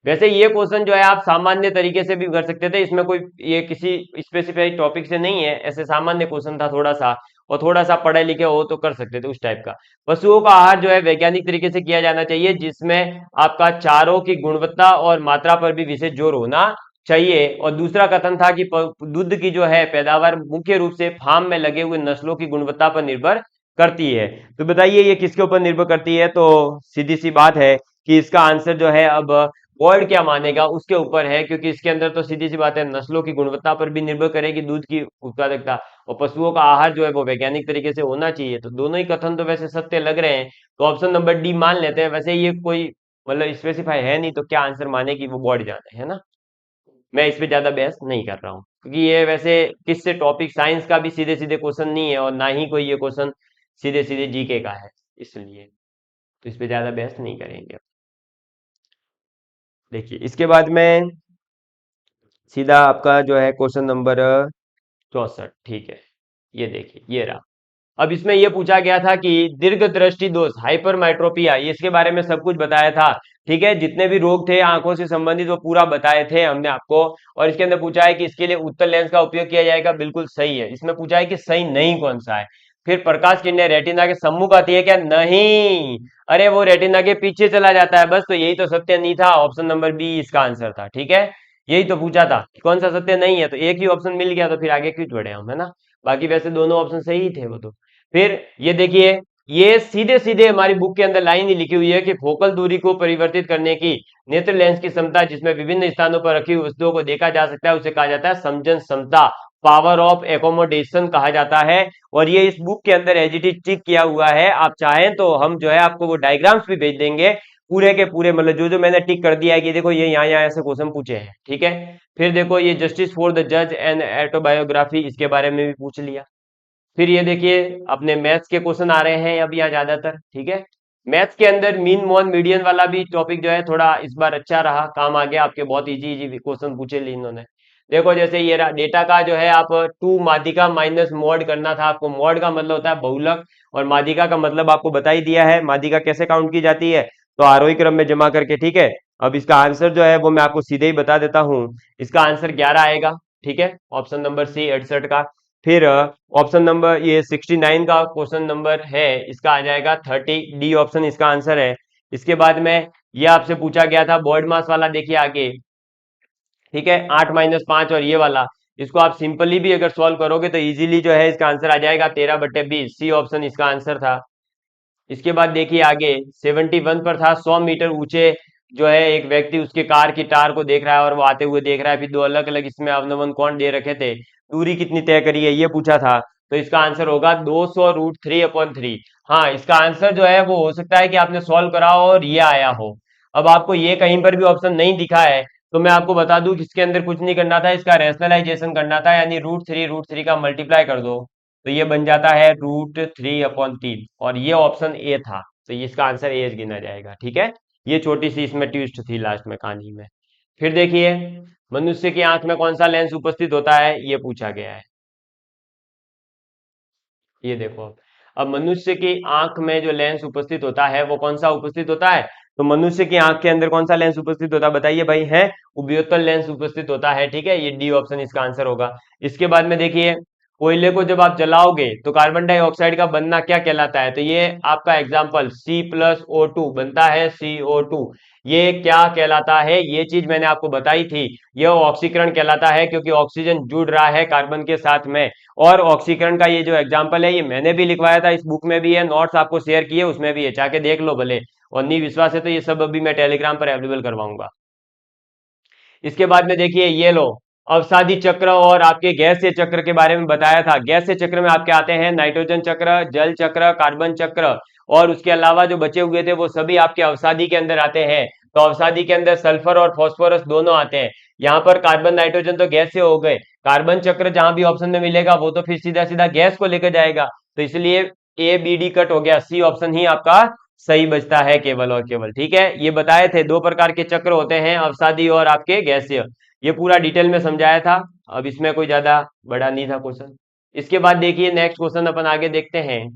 वैसे ये क्वेश्चन जो है आप सामान्य तरीके से भी कर सकते थे, इसमें कोई ये किसी स्पेसिफिक टॉपिक से नहीं है, ऐसे सामान्य क्वेश्चन था थोड़ा सा, और थोड़ा सा पढ़े लिखे हो तो कर सकते थे उस टाइप का। पशुओं का आहार जो है वैज्ञानिक तरीके से किया जाना चाहिए, जिसमें आपका चारों की गुणवत्ता और मात्रा पर भी विशेष जोर होना चाहिए। और दूसरा कथन था कि दूध की जो है पैदावार मुख्य रूप से फार्म में लगे हुए नस्लों की गुणवत्ता पर निर्भर करती है। तो बताइए ये किसके ऊपर निर्भर करती है, तो सीधी सी बात है कि इसका आंसर जो है अब वर्ड क्या मानेगा उसके ऊपर है, क्योंकि इसके अंदर तो सीधी सी बात है नस्लों की गुणवत्ता पर भी निर्भर करेगी दूध की उत्पादकता, और पशुओं का आहार जो है वो वैज्ञानिक तरीके से होना चाहिए। तो दोनों ही कथन तो वैसे सत्य लग रहे हैं, तो ऑप्शन नंबर डी मान लेते हैं। वैसे ये कोई मतलब स्पेसिफाई है नहीं, तो क्या आंसर मानेगी वो बोर्ड जाने, है ना। मैं इस पे ज्यादा बहस नहीं कर रहा हूँ, क्योंकि ये वैसे किससे टॉपिक साइंस का भी सीधे सीधे क्वेश्चन नहीं है, और ना ही कोई ये क्वेश्चन सीधे सीधे जीके का है, इसलिए तो इस पे ज्यादा बहस नहीं करेंगे। देखिए इसके बाद में सीधा आपका जो है क्वेश्चन नंबर 64, ठीक है। ये देखिए ये रहा। अब इसमें यह पूछा गया था कि दीर्घ दृष्टि दोष हाइपरमेट्रोपिया, इसके बारे में सब कुछ बताया था, ठीक है। जितने भी रोग थे आंखों से संबंधित वो पूरा बताए थे हमने आपको। और इसके अंदर पूछा है कि इसके लिए उत्तल लेंस का उपयोग किया जाएगा, बिल्कुल सही है। इसमें पूछा है कि सही नहीं कौन सा है। फिर प्रकाश किरणें रेटिना के सम्मुख आती है क्या, नहीं, अरे वो रेटिना के पीछे चला जाता है बस। तो यही तो सत्य नहीं था, ऑप्शन नंबर बी इसका आंसर था, ठीक है। यही तो पूछा था कि कौन सा सत्य नहीं है, तो एक ही ऑप्शन मिल गया, तो फिर आगे क्यों बढ़े हम, है ना। बाकी वैसे दोनों ऑप्शन सही ही थे वो तो। फिर ये देखिए, ये सीधे सीधे हमारी बुक के अंदर लाइन ही लिखी हुई है कि फोकल दूरी को परिवर्तित करने की नेत्र लेंस की क्षमता, जिसमें विभिन्न स्थानों पर रखी हुई वस्तुओं को देखा जा सकता है, उसे कहा जाता है समझन क्षमता, पावर ऑफ एकोमोडेशन कहा जाता है। और ये इस बुक के अंदर एज इट इज टिक किया हुआ है, आप चाहें तो हम जो है आपको वो डायग्राम्स भी भेज देंगे पूरे के पूरे, मतलब जो जो मैंने टिक कर दिया है कि देखो ये यहाँ ऐसे क्वेश्चन पूछे हैं, ठीक है। फिर देखो ये जस्टिस फॉर द जज एंड ऑटोबायोग्राफी, इसके बारे में भी पूछ लिया, फिर ये देखिए अपने मैथ्स के क्वेश्चन आ रहे हैं अब यहाँ ज्यादातर, ठीक है। मैथ्स के अंदर मीन मोन मीडियन वाला भी टॉपिक जो है थोड़ा इस बार अच्छा रहा, काम आ गया आपके, बहुत इजी इजी क्वेश्चन पूछे लिए इन्होंने। देखो जैसे ये डेटा का जो है आप टू माध्यिका माइनस मॉड करना था आपको। मॉड का मतलब होता है बहुलक, और माध्यिका का मतलब आपको बता ही दिया है, माध्यिका कैसे काउंट की जाती है, तो आरोही क्रम में जमा करके, ठीक है। अब इसका आंसर जो है वो मैं आपको सीधे ही बता देता हूँ। इसका आंसर 11 आएगा, ठीक है, ऑप्शन नंबर सी 68 का। फिर ऑप्शन नंबर ये 69 का क्वेश्चन नंबर है, इसका आ जाएगा 30, डी ऑप्शन इसका आंसर है। इसके बाद में ये आपसे पूछा गया था बॉड मास वाला, देखिए आगे, ठीक है, 8 - 5 और ये वाला, इसको आप सिंपली भी अगर सॉल्व करोगे तो इजीली जो है इसका आंसर आ जाएगा 13/20, सी ऑप्शन इसका आंसर था। इसके बाद देखिए आगे 71 पर था 100 मीटर ऊंचे जो है एक व्यक्ति उसके कार की टार को देख रहा है और वो आते हुए देख रहा है, फिर दो अलग अलग इसमें अवनवन कोण दे रखे थे, दूरी कितनी तय करी है ये पूछा था, तो इसका आंसर होगा 200√3/3। हाँ, इसका आंसर जो है वो हो सकता है कि आपने सॉल्व करा हो और ये आया हो। अब आपको ये कहीं पर भी ऑप्शन नहीं दिखा है तो मैं आपको बता दूं कि इसके अंदर कुछ नहीं करना था, इसका रैशनलाइजेशन करना था, यानी √3 का मल्टीप्लाई कर दो तो ये बन जाता है √3/3, और ये ऑप्शन ए था, तो ये इसका आंसर ए गिना जाएगा, ठीक है। ये छोटी सी इसमें ट्विस्ट थी लास्ट में कहानी में। फिर देखिए मनुष्य की आंख में कौन सा लेंस उपस्थित होता है, ये पूछा गया है। ये देखो अब मनुष्य की आंख में जो लेंस उपस्थित होता है वो कौन सा उपस्थित होता है, तो मनुष्य की आंख के अंदर कौन सा लेंस उपस्थित होता है बताइए भाई, है उभयोत्तल लेंस उपस्थित होता है, ठीक है, ये डी ऑप्शन इसका आंसर होगा। इसके बाद में देखिए कोयले को जब आप जलाओगे तो कार्बन डाइऑक्साइड का बनना क्या कहलाता है, तो ये आपका एग्जाम्पल C+O2 बनता है, CO2। ये क्या कहलाता है, ये चीज मैंने आपको बताई थी, यह ऑक्सीकरण कहलाता है, क्योंकि ऑक्सीजन जुड़ रहा है कार्बन के साथ में। और ऑक्सीकरण का ये जो एग्जाम्पल है ये मैंने भी लिखवाया था, इस बुक में भी है, नोट्स आपको शेयर किए उसमें भी है, जाके देख लो भले, और नहीं विश्वास है तो ये सब अभी मैं टेलीग्राम पर अवेलेबल करवाऊंगा। इसके बाद में देखिए ये लो, अवसादी चक्र और आपके गैसीय चक्र के बारे में बताया था। गैसीय चक्र में आपके आते हैं नाइट्रोजन चक्र, जल चक्र, कार्बन चक्र, और उसके अलावा जो बचे हुए थे वो सभी आपके अवसादी के अंदर आते हैं। तो अवसादी के अंदर सल्फर और फास्फोरस दोनों आते हैं। यहाँ पर कार्बन नाइट्रोजन तो गैस से हो गए, कार्बन चक्र जहां भी ऑप्शन में मिलेगा वो तो फिर सीधा सीधा गैस को लेकर जाएगा, तो इसलिए A B D कट हो गया, सी ऑप्शन ही आपका सही बचता है केवल और केवल, ठीक है। ये बताए थे दो प्रकार के चक्र होते हैं, अवसादी और आपके गैसीय, ये पूरा डिटेल में समझाया था। अब इसमें कोई ज्यादा बड़ा नहीं था क्वेश्चन। इसके बाद देखिए नेक्स्ट क्वेश्चन अपन आगे देखते हैं।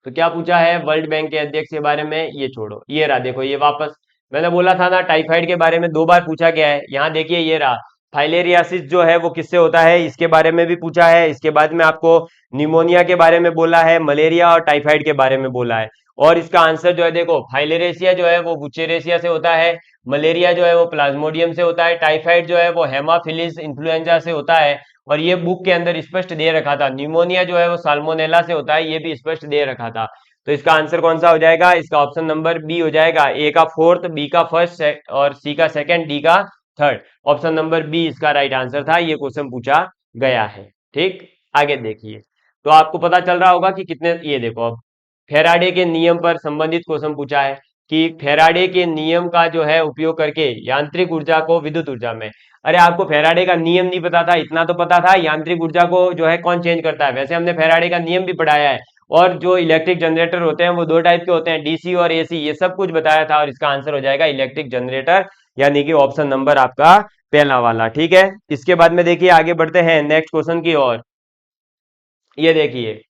तो क्या पूछा है, वर्ल्ड बैंक के अध्यक्ष के बारे में, ये छोड़ो, ये रहा देखो, ये वापस मैंने बोला था ना टाइफाइड के बारे में 2 बार पूछा गया है, यहाँ देखिए ये रहा, फाइलेरियासिस जो है वो किससे होता है इसके बारे में भी पूछा है। इसके बाद में आपको निमोनिया के बारे में बोला है, मलेरिया और टाइफाइड के बारे में बोला है, और इसका आंसर जो है देखो, फाइलेरिया जो है वो बुचेरेसिया से होता है, मलेरिया जो है वो प्लाज्मोडियम से होता है, टाइफाइड जो है वो हेमाफिलिस इन्फ्लुएंजा से होता है, और ये बुक के अंदर स्पष्ट दे रखा था, निमोनिया जो है वो साल्मोनेला से होता है, ये भी स्पष्ट दे रखा था। तो इसका आंसर कौन सा हो जाएगा, इसका ऑप्शन नंबर बी हो जाएगा, ए का फोर्थ, बी का फर्स्ट और सी का सेकंड, डी का थर्ड, ऑप्शन नंबर बी इसका राइट आंसर था, ये क्वेश्चन पूछा गया है, ठीक। आगे देखिए, तो आपको पता चल रहा होगा कि कितने, ये देखो अब फेराडे के नियम पर संबंधित क्वेश्चन पूछा है कि फेराडे के नियम का जो है उपयोग करके यांत्रिक ऊर्जा को विद्युत ऊर्जा में, अरे आपको फेराडे का नियम नहीं पता था, इतना तो पता था यांत्रिक ऊर्जा को जो है कौन चेंज करता है, वैसे हमने फेराडे का नियम भी पढ़ाया है, और जो इलेक्ट्रिक जनरेटर होते हैं वो 2 टाइप के होते हैं, डीसी और एसी, ये सब कुछ बताया था, और इसका आंसर हो जाएगा इलेक्ट्रिक जनरेटर, यानी कि ऑप्शन नंबर आपका पहला वाला, ठीक है। इसके बाद में देखिए आगे बढ़ते हैं नेक्स्ट क्वेश्चन की ओर। ये देखिए,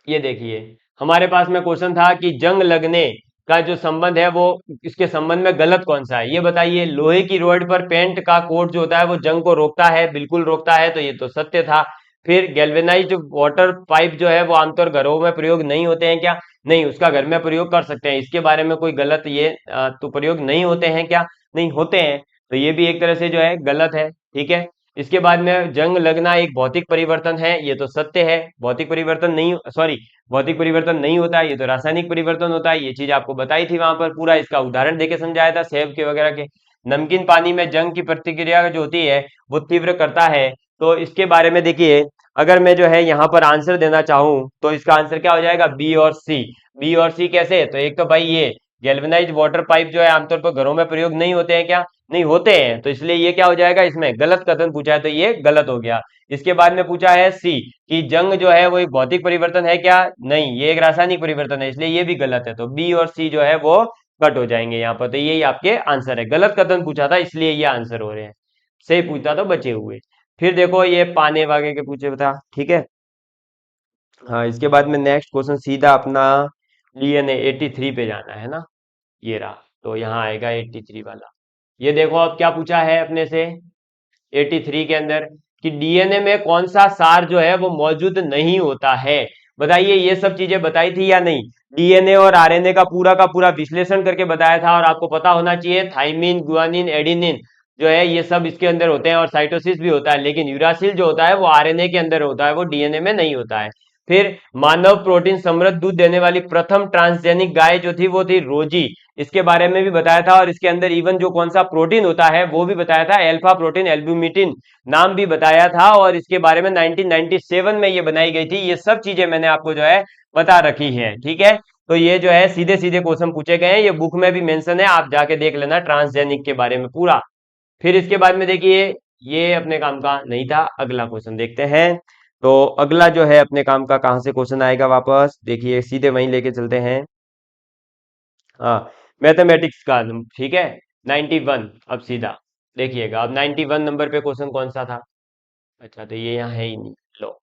ये देखिए हमारे पास में क्वेश्चन था कि जंग लगने का जो संबंध है वो इसके संबंध में गलत कौन सा है, ये बताइए। लोहे की रॉड पर पेंट का कोट जो होता है वो जंग को रोकता है, बिल्कुल रोकता है, तो ये तो सत्य था। फिर गैल्वेनाइज्ड वाटर पाइप जो है वो आमतौर घरों में प्रयोग नहीं होते हैं क्या, नहीं, उसका घर में प्रयोग कर सकते हैं, इसके बारे में कोई गलत ये तो प्रयोग नहीं होते हैं क्या, नहीं होते हैं, तो ये भी एक तरह से जो है गलत है, ठीक है। इसके बाद में जंग लगना एक भौतिक परिवर्तन है, ये तो सत्य है, भौतिक परिवर्तन नहीं, सॉरी, भौतिक परिवर्तन नहीं होता है, ये तो रासायनिक परिवर्तन होता है, ये चीज आपको बताई थी वहां पर, पूरा इसका उदाहरण देके समझाया था सेब के वगैरह के। नमकीन पानी में जंग की प्रतिक्रिया जो होती है वो तीव्र करता है, तो इसके बारे में देखिए, अगर मैं जो है यहाँ पर आंसर देना चाहूँ तो इसका आंसर क्या हो जाएगा, बी और सी। बी और सी कैसे, तो एक तो भाई ये गैल्वेनाइज्ड वाटर पाइप जो है आमतौर पर घरों में प्रयोग नहीं होते हैं क्या, नहीं होते हैं, तो इसलिए ये क्या हो जाएगा, इसमें गलत कथन पूछा है तो ये गलत हो गया। इसके बाद में पूछा है सी कि जंग जो है वो एक भौतिक परिवर्तन है क्या, नहीं ये एक रासायनिक परिवर्तन है, इसलिए ये भी गलत है, तो बी और सी जो है वो कट हो जाएंगे यहाँ पर, तो यही आपके आंसर है। गलत कथन पूछा था इसलिए ये आंसर हो रहे हैं, सही पूछता तो बचे हुए। फिर देखो ये पाने वागे के पूछे था, ठीक है। हाँ, इसके बाद में नेक्स्ट क्वेश्चन सीधा अपना डीएनए 83 पे जाना है ना, ये रहा, तो यहाँ आएगा 83 वाला। ये देखो अब क्या पूछा है अपने से 83 के अंदर कि डीएनए में कौन सा सार जो है वो मौजूद नहीं होता है। बताइए ये सब चीजें बताई थी या नहीं, डीएनए और आरएनए का पूरा विश्लेषण करके बताया था, और आपको पता होना चाहिए थाइमिन, गुआनिन, एडिनिन जो है ये सब इसके अंदर होते हैं, और साइटोसिस भी होता है, लेकिन यूरासिल जो होता है वो आरएनए के अंदर होता है, वो डीएनए में नहीं होता है। फिर मानव प्रोटीन समृद्ध दूध देने वाली प्रथम ट्रांसजेनिक गाय जो थी वो थी रोजी, इसके बारे में भी बताया था, और इसके अंदर इवन जो कौन सा प्रोटीन होता है वो भी बताया था, एल्फा प्रोटीन एल्ब्यूमिटिन नाम भी बताया था, और इसके बारे में 1997 में ये बनाई गई थी। ये सब चीजें मैंने आपको जो है बता रखी है, ठीक है। तो ये जो है सीधे सीधे क्वेश्चन पूछे गए हैं, ये बुक में भी मेंशन है, आप जाके देख लेना ट्रांसजेनिक के बारे में पूरा। फिर इसके बाद में देखिए ये अपने काम का नहीं था, अगला क्वेश्चन देखते हैं। तो अगला जो है अपने काम का कहां से क्वेश्चन आएगा वापस, देखिए सीधे वहीं लेके चलते हैं। हाँ, मैथमेटिक्स का, ठीक है, 91। अब सीधा देखिएगा, अब 91 नंबर पे क्वेश्चन कौन सा था, अच्छा तो ये यहाँ है ही नहीं, लो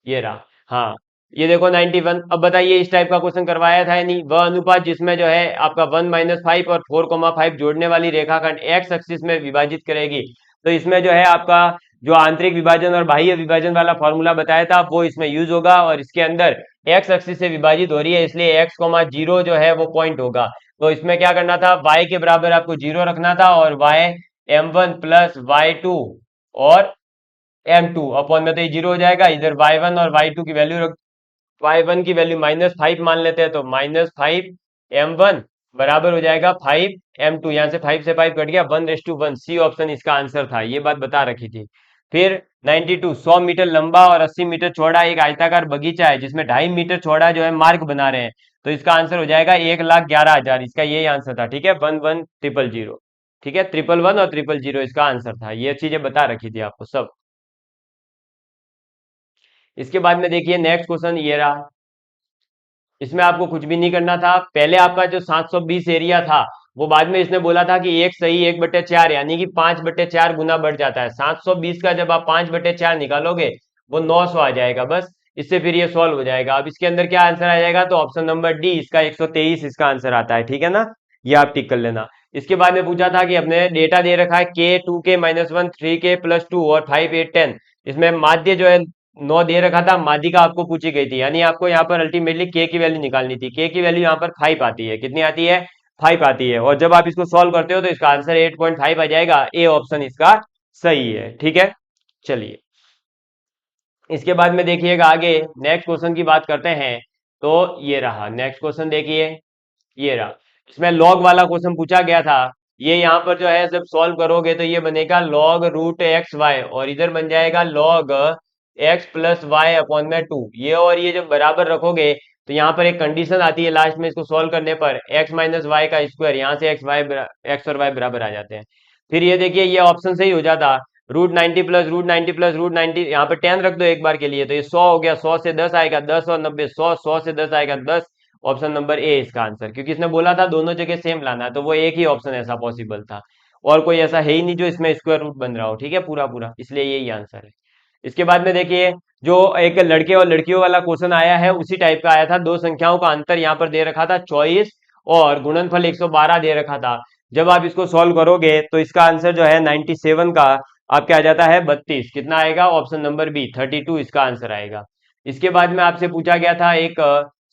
ये रहा। हाँ, ये देखो 91। अब बताइए इस टाइप का क्वेश्चन करवाया था या नहीं, वह अनुपात जिसमें जो है आपका 1 - 5 और 4,5 जोड़ने वाली रेखाखंड एक्स एक्सिस में विभाजित करेगी। तो इसमें जो है आपका जो आंतरिक विभाजन और बाह्य विभाजन वाला फॉर्मूला बताया था वो इसमें यूज होगा, और इसके अंदर एक्स एक्सिस से विभाजित हो रही है, इसलिए x,0 जो है वो पॉइंट होगा। तो इसमें क्या करना था, y के बराबर आपको 0 रखना था, और y m1 प्लस y2 और m2 अपॉन में, तो ये 0 हो जाएगा, इधर y1 और y2 की वैल्यू रख, y1 की वैल्यू -5 मान लेते हैं, तो -5 m1 बराबर हो जाएगा 5 m2, यहाँ से 5 से 5 कट गया, 1:1, सी ऑप्शन इसका आंसर था, ये बात बता रखी थी। फिर 92, 100 मीटर लंबा और 80 मीटर चौड़ा एक आयताकार बगीचा है जिसमें 2.5 मीटर चौड़ा जो है मार्ग बना रहे हैं, तो इसका आंसर हो जाएगा 1,11,000, इसका यही आंसर था, ठीक है, 11,000, ठीक है, 111 और 000 इसका आंसर था, ये चीजें बता रखी थी आपको सब। इसके बाद में देखिए नेक्स्ट क्वेश्चन ये रहा, इसमें आपको कुछ भी नहीं करना था, पहले आपका जो 720 एरिया था वो बाद में इसने बोला था कि एक सही 1/4 यानी कि 5/4 गुना बढ़ जाता है, 720 का जब आप 5/4 निकालोगे वो 900 आ जाएगा, बस इससे फिर ये सॉल्व हो जाएगा। अब इसके अंदर क्या आंसर आ जाएगा, तो ऑप्शन नंबर डी इसका 123 इसका आंसर आता है, ठीक है ना, ये आप टिक कर लेना। इसके बाद में पूछा था कि अपने डेटा दे रखा है के 2k-1 3k+2 और 5 8 10, इसमें माध्य जो है 9 दे रखा था, माध्यिका आपको पूछी गई थी, यानी आपको यहाँ पर अल्टीमेटली के की वैल्यू निकालनी थी, के की वैल्यू यहाँ पर 5 आती है, कितनी आती है, 5 आती है, और जब आप इसको सॉल्व करते हो तो इसका आंसर 8.5 आ जाएगा, ए ऑप्शन इसका सही है, ठीक है। चलिए इसके बाद में देखिएगा आगे नेक्स्ट क्वेश्चन की बात करते हैं। तो ये रहा नेक्स्ट क्वेश्चन, देखिए ये रहा, इसमें लॉग वाला क्वेश्चन पूछा गया था, ये यहाँ पर जो है जब सॉल्व करोगे तो ये बनेगा log√x y, और इधर बन जाएगा log x+y/2, ये और ये जब बराबर रखोगे तो यहाँ पर एक कंडीशन आती है लास्ट में इसको सॉल्व करने पर, x - y² यहाँ से x और y बराबर आ जाते हैं। फिर ये देखिए ये ऑप्शन से ही हो जाता, √90 प्लस √90 प्लस √90, यहाँ पे 10 रख दो एक बार के लिए, तो ये 100 हो गया, 100 से 10 आएगा 10, और 90 100, 100 से 10 आएगा 10, ऑप्शन नंबर ए इसका आंसर, क्योंकि इसने बोला था दोनों जगह सेम लाना है, तो वो एक ही ऑप्शन ऐसा पॉसिबल था, और कोई ऐसा है ही नहीं जो इसमें स्क्वायर रूट बन रहा हो, ठीक है, पूरा पूरा, इसलिए यही आंसर है। इसके बाद में देखिए जो एक लड़के और लड़कियों वाला क्वेश्चन आया है उसी टाइप का आया था, दो संख्याओं का अंतर यहाँ पर दे रखा था 24, और गुणनफल 112 दे रखा था। जब आप इसको सॉल्व करोगे तो इसका आंसर जो है 97 का आपके आ जाता है 32, कितना आएगा, ऑप्शन नंबर बी 32 इसका आंसर आएगा। इसके बाद में आपसे पूछा गया था एक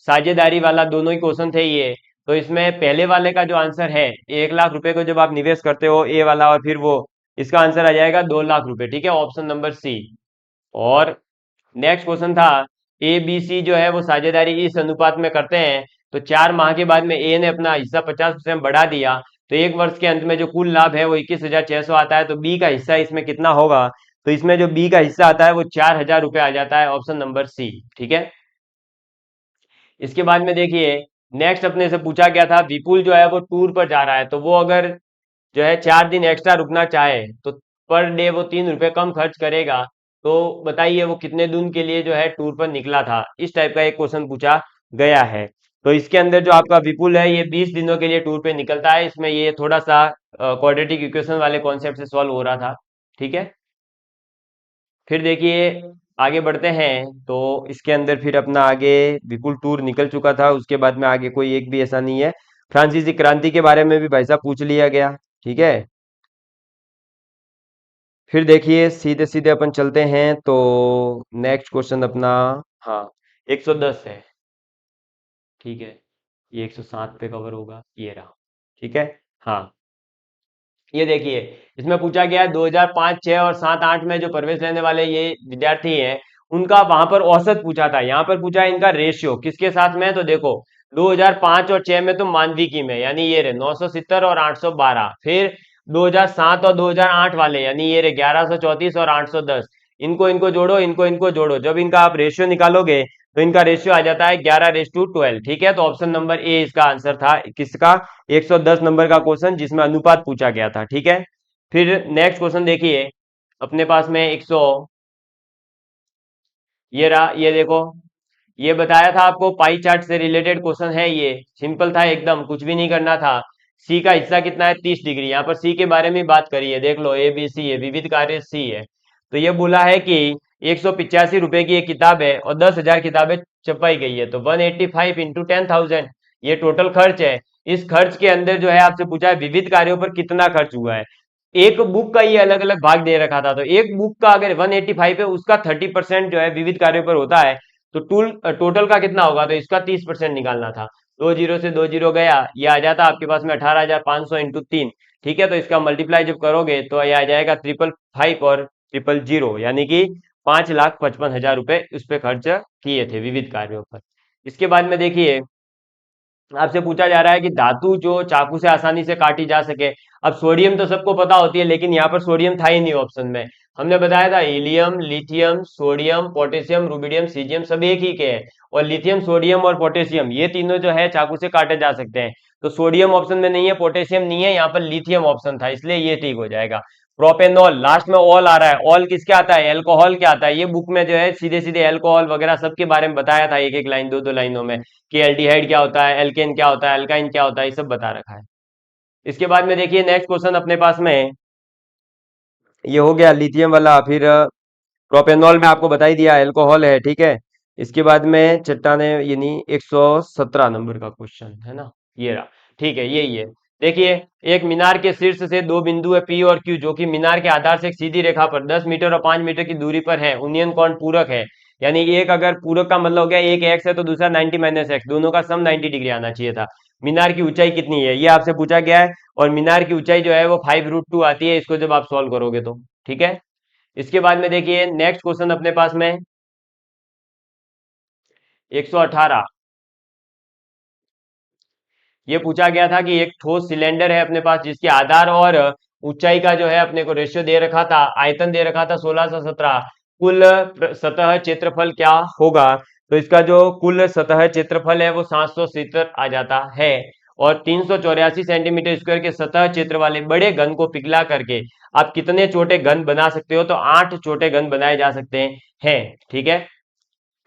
साझेदारी वाला, दोनों ही क्वेश्चन थे ये, तो इसमें पहले वाले का जो आंसर है 1 लाख रुपए को जब आप निवेश करते हो ए वाला, और फिर वो इसका आंसर आ जाएगा 2 लाख रुपए, ठीक है, ऑप्शन नंबर सी। और नेक्स्ट क्वेश्चन था ए बी सी जो है वो साझेदारी इस अनुपात में करते हैं, तो 4 माह के बाद में ए ने अपना हिस्सा 50% बढ़ा दिया, तो एक वर्ष के अंत में जो कुल लाभ है वो 21,600 आता है, तो बी का हिस्सा इसमें कितना होगा, तो इसमें जो बी का हिस्सा आता है वो 4,000 रुपये आ जाता है, ऑप्शन नंबर सी, ठीक है। इसके बाद में देखिए नेक्स्ट अपने से पूछा गया था विपुल जो है वो टूर पर जा रहा है, तो वो अगर जो है 4 दिन एक्स्ट्रा रुकना चाहे तो पर डे वो 3 रुपए कम खर्च करेगा, तो बताइए वो कितने दिन के लिए जो है टूर पर निकला था। इस टाइप का एक क्वेश्चन पूछा गया है। तो इसके अंदर जो आपका विपुल है ये 20 दिनों के लिए टूर पे निकलता है। इसमें ये थोड़ा सा क्वाड्रेटिक इक्वेशन वाले कॉन्सेप्ट से सॉल्व हो रहा था। ठीक है, फिर देखिए आगे बढ़ते हैं। तो इसके अंदर फिर अपना आगे विपुल टूर निकल चुका था, उसके बाद में आगे कोई एक भी ऐसा नहीं है। फ्रांसीसी क्रांति के बारे में भी भाई साहब पूछ लिया गया। ठीक है, फिर देखिए सीधे सीधे अपन चलते हैं। तो नेक्स्ट क्वेश्चन अपना, हाँ, 110 है। ठीक है, ये 107 पे कवर होगा, ये रहा। ठीक है, हाँ, ये देखिए इसमें पूछा गया है 2005, 6 और 7, 8 में जो प्रवेश लेने वाले ये विद्यार्थी हैं उनका वहां पर औसत पूछा था। यहाँ पर पूछा है इनका रेशियो किसके साथ में है, तो देखो 2005 और 6 में तो मानविकी में, यानी ये रहे 970 और 812। फिर 2007 और 2008 वाले यानी ये रहे 1134 और 810। इनको इनको जोड़ो, इनको इनको जोड़ो, जब इनका आप रेशियो निकालोगे तो इनका रेशियो आ जाता है 11:12। ठीक है, तो ऑप्शन नंबर ए इसका आंसर था। किसका? 110 नंबर का क्वेश्चन जिसमें अनुपात पूछा गया था। ठीक है, फिर नेक्स्ट क्वेश्चन देखिए अपने पास में 100, ये रहा, ये देखो, ये बताया था आपको पाई चार्ट से रिलेटेड क्वेश्चन है। ये सिंपल था एकदम, कुछ भी नहीं करना था। सी का हिस्सा कितना है? 30 डिग्री। यहाँ पर सी के बारे में बात करिए, देख लो ए बी सी है, विविध कार्य सी है। तो ये बोला है कि 185 रुपए की एक किताब है और 10,000 किताबें छपाई गई है, तो 185 इंटू 10,000 ये टोटल खर्च है। इस खर्च के अंदर जो है आपसे पूछा है विविध कार्यों पर कितना खर्च हुआ है। एक बुक का ये अलग अलग भाग दे रखा था, तो एक बुक का अगर 185 है उसका 30% जो है विविध कार्यों पर होता है, तो टोटल का कितना होगा, तो इसका 30% निकालना था। 2 जीरो से 2 जीरो गया, ये आ जाता आपके पास में 18,500 इंटू 3। ठीक है, तो इसका मल्टीप्लाई जब करोगे तो ये आ जाएगा 555 और 000, यानी कि 5,55,000 रुपए उस पर खर्च किए थे विविध कार्यों पर। इसके बाद में देखिए आपसे पूछा जा रहा है कि धातु जो चाकू से आसानी से काटी जा सके। अब सोडियम तो सबको पता होती है, लेकिन यहाँ पर सोडियम था ही नहीं ऑप्शन में। हमने बताया था helium, lithium, sodium, potassium, rubidium, caesium सब एक ही के हैं। और लिथियम, सोडियम और पोटेशियम ये तीनों जो है चाकू से काटे जा सकते हैं। तो सोडियम ऑप्शन में नहीं है, पोटेशियम नहीं है, यहाँ पर लिथियम ऑप्शन था, इसलिए ये ठीक हो जाएगा। प्रोपेनॉल, लास्ट में ऑल आ रहा है, ऑल किसके आता है? एल्कोहल क्या आता है? ये बुक में जो है सीधे सीधे एल्कोहल वगैरह सबके बारे में बताया था, एक एक लाइन, दो दो लाइनों में, कि एल्डिहाइड क्या होता है, एल्केन क्या होता है, एल्काइन क्या होता है, ये सब बता रखा है। इसके बाद में देखिए नेक्स्ट क्वेश्चन अपने पास में, ये हो गया लिथियम वाला। फिर प्रोपेनॉल में आपको बता ही दिया अल्कोहल है। ठीक है, इसके बाद में चट्टाने यानी 117 नंबर का क्वेश्चन है ना, ये रहा। ठीक है, यही है। देखिए एक मीनार के शीर्ष से दो बिंदु है पी और क्यू, जो कि मीनार के आधार से एक सीधी रेखा पर 10 मीटर और 5 मीटर की दूरी पर है। उन्नयन कोण पूरक है, यानी एक अगर पूरक का मतलब हो गया एक एक्स है तो दूसरा 90 माइनस एक्स, दोनों का सम 90 डिग्री आना चाहिए था। मीनार की ऊंचाई कितनी है ये आपसे पूछा गया है, और मीनार की ऊंचाई जो है वो 5√2 आती है, इसको जब आप सॉल्व करोगे तो। ठीक है, इसके बाद में देखिए नेक्स्ट क्वेश्चन अपने पास में 118, ये पूछा गया था कि एक ठोस सिलेंडर है अपने पास जिसके आधार और ऊंचाई का जो है अपने को रेशियो दे रखा था, आयतन दे रखा था 1617, कुल सतह क्षेत्रफल क्या होगा, तो इसका जो कुल सतह क्षेत्रफल है वो 770 आ जाता है। और 384 सेंटीमीटर स्क्वायर के सतह क्षेत्र वाले बड़े घन को पिघला करके आप कितने छोटे घन बना सकते हो, तो 8 छोटे घन बनाए जा सकते हैं। ठीक है,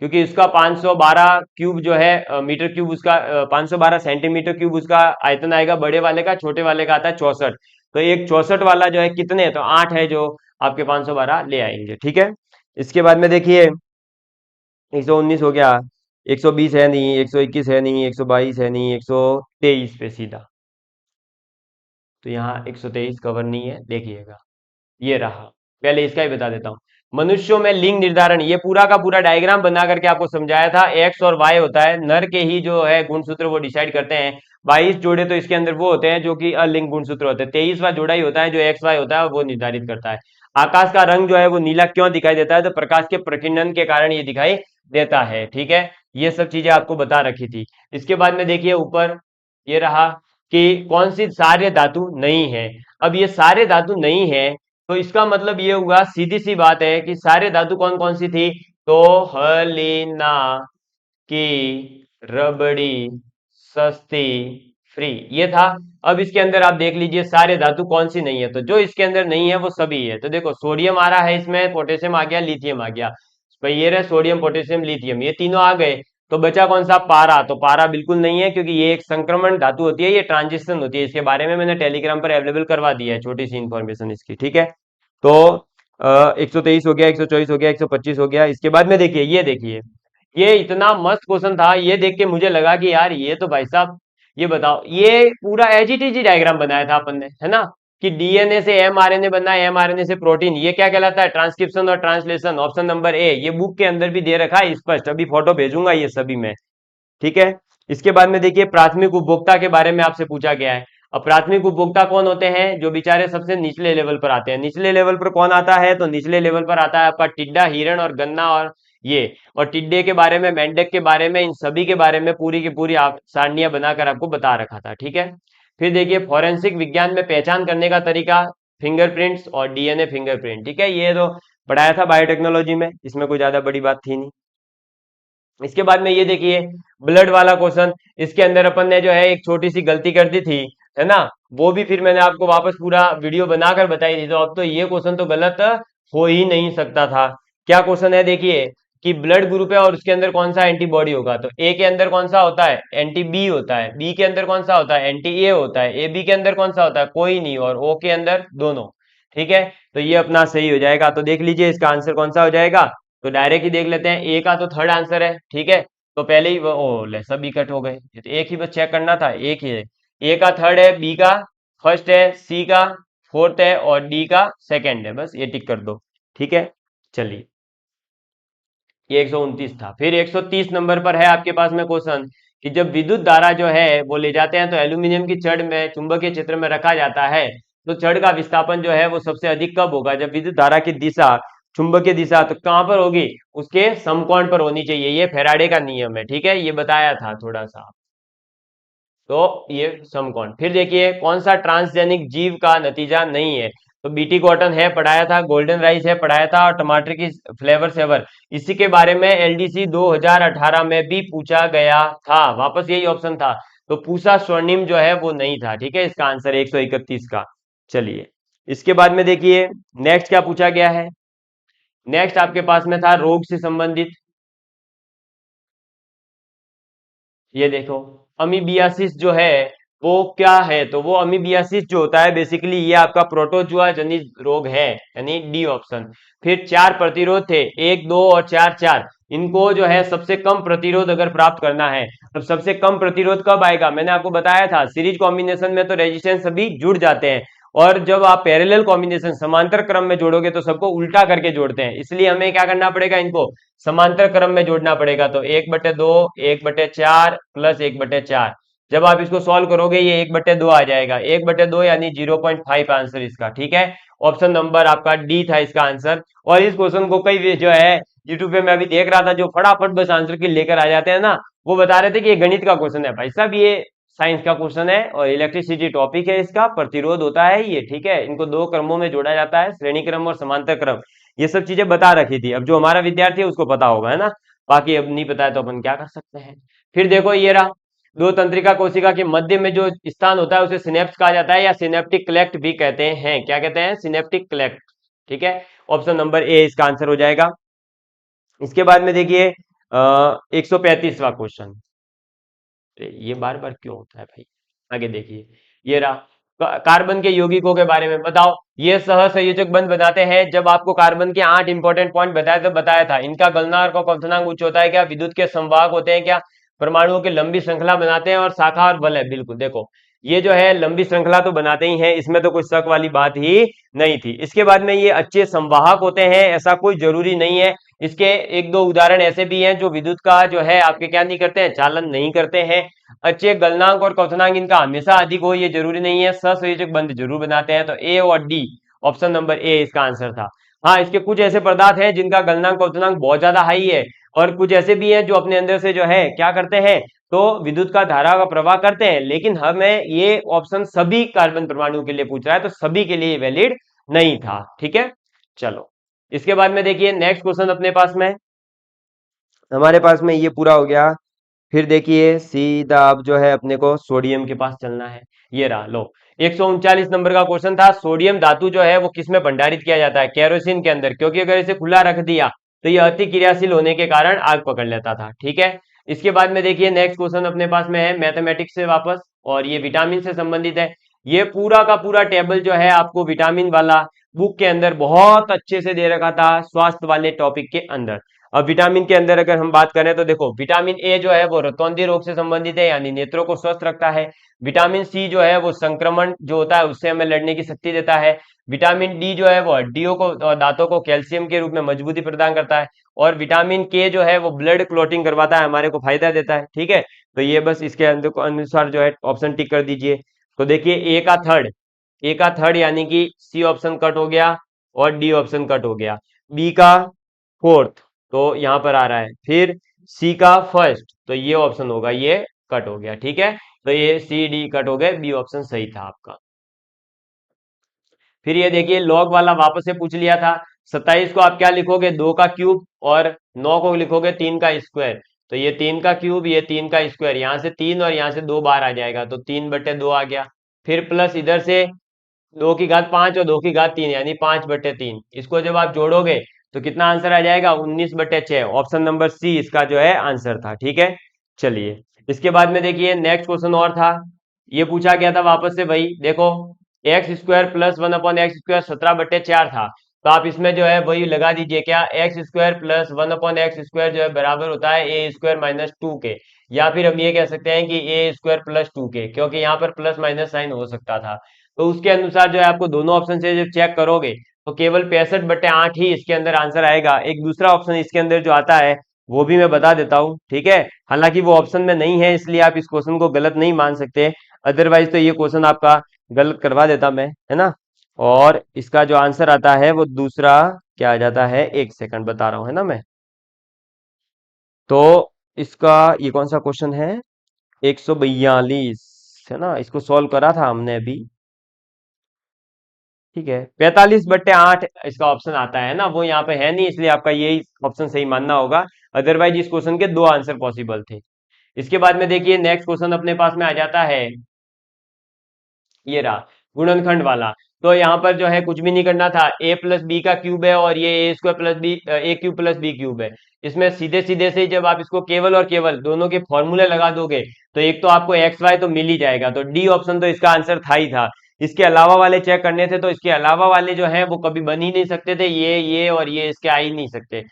क्योंकि उसका 512 क्यूब जो है मीटर क्यूब उसका, 512 सेंटीमीटर क्यूब उसका आयतन आएगा बड़े वाले का, छोटे वाले का आता है 64। तो एक 64 वाला जो है कितने है, तो 8 है जो आपके 512 ले आएंगे। ठीक है, इसके बाद में देखिए 119 हो गया, 120 है नहीं, 121 है नहीं, 122 है नहीं, 123 पे सीधा, तो यहाँ 123 कवर नहीं है, देखिएगा ये रहा। पहले इसका ही बता देता हूँ। मनुष्यों में लिंग निर्धारण, ये पूरा का पूरा डायग्राम बना करके आपको समझाया था। एक्स और वाई होता है, नर के ही जो है गुणसूत्र वो डिसाइड करते हैं। 22 जोड़े तो इसके अंदर वो होते हैं जो कि अलिंग गुणसूत्र होते हैं। 23वां जोड़ा ही होता है जो एक्स वाई होता है, वो निर्धारित करता है। आकाश का रंग जो है वो नीला क्यों दिखाई देता है, तो प्रकाश के प्रकीर्णन के कारण ये दिखाई देता है। ठीक है, ये सब चीजें आपको बता रखी थी। इसके बाद में देखिए ऊपर ये रहा कि कौन सी सारे धातु नहीं है। अब ये सारे धातु नहीं है, तो इसका मतलब ये हुआ, सीधी सी बात है कि सारे धातु कौन कौन सी थी, तो हलीना की, रबड़ी, सस्ती, फ्री, ये था। अब इसके अंदर आप देख लीजिए सारे धातु कौन सी नहीं है, तो जो इसके अंदर नहीं है वो सभी है। तो देखो सोडियम आ रहा है इसमें, पोटेशियम आ गया, लिथियम आ गया। भाई ये रहे सोडियम, पोटेशियम, लिथियम, ये तीनों आ गए। तो बचा कौन सा? पारा। तो पारा बिल्कुल नहीं है, क्योंकि ये एक संक्रमण धातु होती है, ये ट्रांजिशन होती है। इसके बारे में मैंने टेलीग्राम पर अवेलेबल करवा दिया है, छोटी सी इंफॉर्मेशन इसकी, ठीक है। तो 123 हो गया, 124 हो गया, 125 हो गया। इसके बाद में देखिए, ये देखिए, ये इतना मस्त क्वेश्चन था, ये देख के मुझे लगा कि यार ये तो भाई साहब, ये बताओ, ये पूरा एजीटीजी डायग्राम बनाया था अपन ने, है ना, कि डीएनए से एमआरएनए बनना है, एमआरएनए से प्रोटीन, ये क्या कहलाता है? ट्रांसक्रिप्शन और ट्रांसलेशन। ऑप्शन नंबर ए, ये बुक के अंदर भी दे रखा है स्पष्ट, अभी फोटो भेजूंगा ये सभी में, ठीक है। इसके बाद में देखिए प्राथमिक उपभोक्ता के बारे में आपसे पूछा गया है। अब प्राथमिक उपभोक्ता कौन होते हैं? जो बेचारे सबसे निचले लेवल पर आते हैं। निचले लेवल पर कौन आता है? तो निचले लेवल पर आता है आपका टिड्डा, हिरण और गन्ना, ये और टिड्डे के बारे में, मेंढक के बारे में, इन सभी के बारे में पूरी की पूरी सारणियां बनाकर आपको बता रखा था, ठीक है। फिर देखिए फॉरेंसिक विज्ञान में पहचान करने का तरीका, फिंगरप्रिंट्स और डीएनए फिंगरप्रिंट, ठीक है। ये तो पढ़ाया था बायोटेक्नोलॉजी में, इसमें कोई ज्यादा बड़ी बात थी नहीं। इसके बाद में ये देखिए ब्लड वाला क्वेश्चन, इसके अंदर अपन ने जो है एक छोटी सी गलती कर दी थी, है ना, वो भी फिर मैंने आपको वापस पूरा वीडियो बनाकर बताई थी। तो अब तो ये क्वेश्चन तो गलत हो ही नहीं सकता था। क्या क्वेश्चन है देखिए, कि ब्लड ग्रुप है और उसके अंदर कौन सा एंटीबॉडी होगा? तो ए के अंदर कौन सा होता है? एंटी बी होता है। बी के अंदर कौन सा होता है? एंटी ए होता है। ए बी के अंदर कौन सा होता है? कोई नहीं। और ओ के अंदर दोनों, ठीक है। तो ये अपना सही हो जाएगा। तो देख लीजिए इसका आंसर कौन सा हो जाएगा। तो डायरेक्ट ही देख लेते हैं, ए का तो थर्ड आंसर है, ठीक है। तो पहले ही ओ ले सभी कट हो गए, ये तो एक ही बस चेक करना था, एक ही है। ए का थर्ड है, बी का फर्स्ट है, सी का फोर्थ है और डी का सेकंड है, बस ये टिक कर दो, ठीक है। चलिए, ये 129 था। फिर 130 नंबर पर है आपके पास में क्वेश्चन, कि जब विद्युत धारा जो है वो ले जाते हैं तो एल्यूमिनियम की छड़ में चुंबकीय क्षेत्र में रखा जाता है, तो छड़ का विस्थापन जो है वो सबसे अधिक कब होगा? जब विद्युत धारा की दिशा, चुंबकीय दिशा, तो कहां पर होगी? उसके समकोण पर होनी चाहिए। ये फैराडे का नियम है, ठीक है, ये बताया था थोड़ा सा। तो ये समकोण। फिर देखिए कौन सा ट्रांसजेनिक जीव का नतीजा नहीं है? तो बीटी कॉटन है, पढ़ाया था। गोल्डन राइस है, पढ़ाया था। और टमाटर की फ्लेवर सेवर, इसी के बारे में एलडीसी 2018 में भी पूछा गया था, वापस यही ऑप्शन था। तो पूसा स्वर्णिम जो है वो नहीं था, ठीक है। इसका आंसर 131 का। चलिए, इसके बाद में देखिए नेक्स्ट क्या पूछा गया है। नेक्स्ट आपके पास में था रोग से संबंधित, ये देखो अमीबियासिस जो है वो क्या है? तो वो अमीबियासिस जो होता है बेसिकली ये आपका प्रोटोजुआ जनित रोग है, यानी डी ऑप्शन। फिर चार प्रतिरोध थे, एक, दो और चार, चार। इनको जो है सबसे कम प्रतिरोध अगर प्राप्त करना है, तो सबसे कम प्रतिरोध कब आएगा? मैंने आपको बताया था सीरीज कॉम्बिनेशन में तो रेजिस्टेंस सभी जुड़ जाते हैं, और जब आप पैरेलल कॉम्बिनेशन समांतर क्रम में जोड़ोगे तो सबको उल्टा करके जोड़ते हैं। इसलिए हमें क्या करना पड़ेगा? इनको समांतर क्रम में जोड़ना पड़ेगा। तो 1/2, 1/4 प्लस 1/4, जब आप इसको सॉल्व करोगे ये 1/2 आ जाएगा। 1/2 यानी 0.5 आंसर इसका, ठीक है। ऑप्शन नंबर आपका डी था इसका आंसर। और इस क्वेश्चन को कई जो है यूट्यूब पे मैं अभी देख रहा था, जो फटाफट बस आंसर की लेकर आ जाते हैं ना, वो बता रहे थे कि ये गणित का क्वेश्चन है। भाई साहब ये साइंस का क्वेश्चन है और इलेक्ट्रिसिटी टॉपिक है, इसका प्रतिरोध होता है ये, ठीक है। इनको दो क्रमों में जोड़ा जाता है, श्रेणी क्रम और समांतर क्रम। ये सब चीजें बता रखी थी। अब जो हमारा विद्यार्थी है उसको पता होगा, है ना। बाकी अब नहीं पता है तो अपन क्या कर सकते हैं। फिर देखो ये रहा, दो तंत्रिका कोशिका के मध्य में जो स्थान होता है उसे सिनेप्स कहा जाता है, या सिनेप्टिक क्लेक्ट भी कहते हैं। क्या कहते हैं? सिनेप्टिक क्लेक्ट, ठीक है। ऑप्शन नंबर ए इसका आंसर हो जाएगा। इसके बाद में देखिए 135वां क्वेश्चन, ये बार बार क्यों होता है भाई। आगे देखिए, ये रहा कार्बन के यौगिकों के बारे में बताओ। ये सहसंयोजक बंध बनाते हैं। जब आपको कार्बन के 8 इंपॉर्टेंट पॉइंट बताया तो बताया था, इनका गलनांक और क्वथनांक उच्च होता है क्या? विद्युत के संवाहक होते हैं क्या? परमाणुओं की लंबी श्रृंखला बनाते हैं। और शाखा और बल है, बिल्कुल। देखो ये जो है लंबी श्रृंखला तो बनाते ही हैं, इसमें तो कोई शक वाली बात ही नहीं थी। इसके बाद में ये अच्छे संवाहक होते हैं, ऐसा कोई जरूरी नहीं है। इसके एक दो उदाहरण ऐसे भी हैं जो विद्युत का जो है आपके क्या नहीं करते हैं? चालन नहीं करते हैं। अच्छे गलनांक और क्वथनांक इनका हमेशा अधिक हो, ये जरूरी नहीं है। सहसंयोजक बंध जरूर बनाते हैं। तो ए और डी, ऑप्शन नंबर ए इसका आंसर था। हाँ, इसके कुछ ऐसे पदार्थ हैं जिनका गलनांक क्वथनांक बहुत ज्यादा हाई है, और कुछ ऐसे भी हैं जो अपने अंदर से जो है क्या करते हैं, तो विद्युत का धारा का प्रवाह करते हैं। लेकिन हमें ये ऑप्शन सभी कार्बन परमाणु के लिए पूछ रहा है, तो सभी के लिए वैलिड नहीं था, ठीक है। चलो, इसके बाद में देखिए नेक्स्ट क्वेश्चन अपने पास में, हमारे पास में ये पूरा हो गया। फिर देखिए सीधा अब जो है अपने को सोडियम के पास चलना है। ये रहा लो, 139 नंबर का क्वेश्चन था। सोडियम धातु जो है वो किस में भंडारित किया जाता है? केरोसिन के अंदर, क्योंकि अगर इसे खुला रख दिया तो ये अति क्रियाशील होने के कारण आग पकड़ लेता था। ठीक है, इसके बाद में देखिए नेक्स्ट क्वेश्चन अपने पास में है मैथमेटिक्स से वापस, और ये विटामिन से संबंधित है। ये पूरा का पूरा टेबल जो है आपको विटामिन वाला बुक के अंदर बहुत अच्छे से दे रखा था, स्वास्थ्य वाले टॉपिक के अंदर। अब विटामिन के अंदर अगर हम बात करें तो देखो, विटामिन ए जो है वो रतौंधी रोग से संबंधित है, यानी नेत्रों को स्वस्थ रखता है। विटामिन सी जो है वो संक्रमण जो होता है उससे हमें लड़ने की शक्ति देता है। विटामिन डी जो है वो हड्डियों को और दांतों को कैल्शियम के रूप में मजबूती प्रदान करता है। और विटामिन के जो है वो ब्लड क्लॉटिंग करवाता है, हमारे को फायदा देता है। ठीक है, तो ये बस इसके अनुसार जो है ऑप्शन टिक कर दीजिए। तो देखिए ए का थर्ड यानी कि सी ऑप्शन कट हो गया और डी ऑप्शन कट हो गया। बी का फोर्थ तो यहां पर आ रहा है, फिर सी का फर्स्ट तो ये ऑप्शन होगा, ये कट हो गया। ठीक है, तो ये सी डी कट हो गए, बी ऑप्शन सही था आपका। फिर ये देखिए लॉग वाला वापस से पूछ लिया था। 27 को आप क्या लिखोगे? 2 का क्यूब, और 9 को लिखोगे 3 का स्क्वायर। तो ये 3 का क्यूब, ये 3 का स्क्वायर, यहाँ से 3 और यहाँ से 2 बाहर आ जाएगा, तो 3/2 आ गया। फिर प्लस इधर से 2 की घात 5 और 2 की घात 3 यानी 5/3। इसको जब आप जोड़ोगे तो कितना आंसर आ जाएगा? 19/6। ऑप्शन नंबर सी इसका जो है आंसर था। ठीक है, चलिए इसके बाद में देखिए नेक्स्ट क्वेश्चन और था। ये पूछा गया था वापस से भाई, देखो एक्स स्क्वायर प्लस 1/x² 17/4 था। तो आप इसमें जो है वही लगा दीजिए, क्या एक्स स्क्वायर प्लस 1/x² जो है बराबर होता है a² - 2 के, या फिर हम ये कह सकते हैं कि a² + 2 के, क्योंकि यहाँ पर प्लस माइनस साइन हो सकता था। तो उसके अनुसार जो है आपको दोनों ऑप्शन से जब चेक करोगे तो केवल 65/8 ही इसके अंदर आंसर आएगा। एक दूसरा ऑप्शन इसके अंदर जो आता है वो भी मैं बता देता हूँ। ठीक है, हालांकि वो ऑप्शन में नहीं है, इसलिए आप इस क्वेश्चन को गलत नहीं मान सकते, अदरवाइज तो ये क्वेश्चन आपका गलत करवा देता मैं, है ना। और इसका जो आंसर आता है वो दूसरा क्या आ जाता है, एक सेकंड बता रहा हूं, है ना मैं। तो इसका ये कौन सा क्वेश्चन है? 142 है ना, इसको सॉल्व करा था हमने अभी। ठीक है, 45/8 इसका ऑप्शन आता है ना, वो यहाँ पे है नहीं, इसलिए आपका यही ऑप्शन सही मानना होगा। अदरवाइज इस क्वेश्चन के दो आंसर पॉसिबल थे। इसके बाद में देखिए नेक्स्ट क्वेश्चन अपने पास में आ जाता है, ये रहा गुणनखंड वाला। तो यहाँ पर जो है कुछ भी नहीं करना था, a+b का क्यूब है और ये a²+b है। इसमें सीधे सीधे से जब आप इसको केवल और केवल दोनों के फॉर्मूले लगा दोगे तो एक तो आपको एक्स वाई तो मिल ही जाएगा, तो डी ऑप्शन तो इसका आंसर था ही था। इसके अलावा वाले चेक करने थे, तो इसके अलावा वाले जो है वो कभी बन ही नहीं सकते थे, ये और ये इसके आ ही नहीं सकते,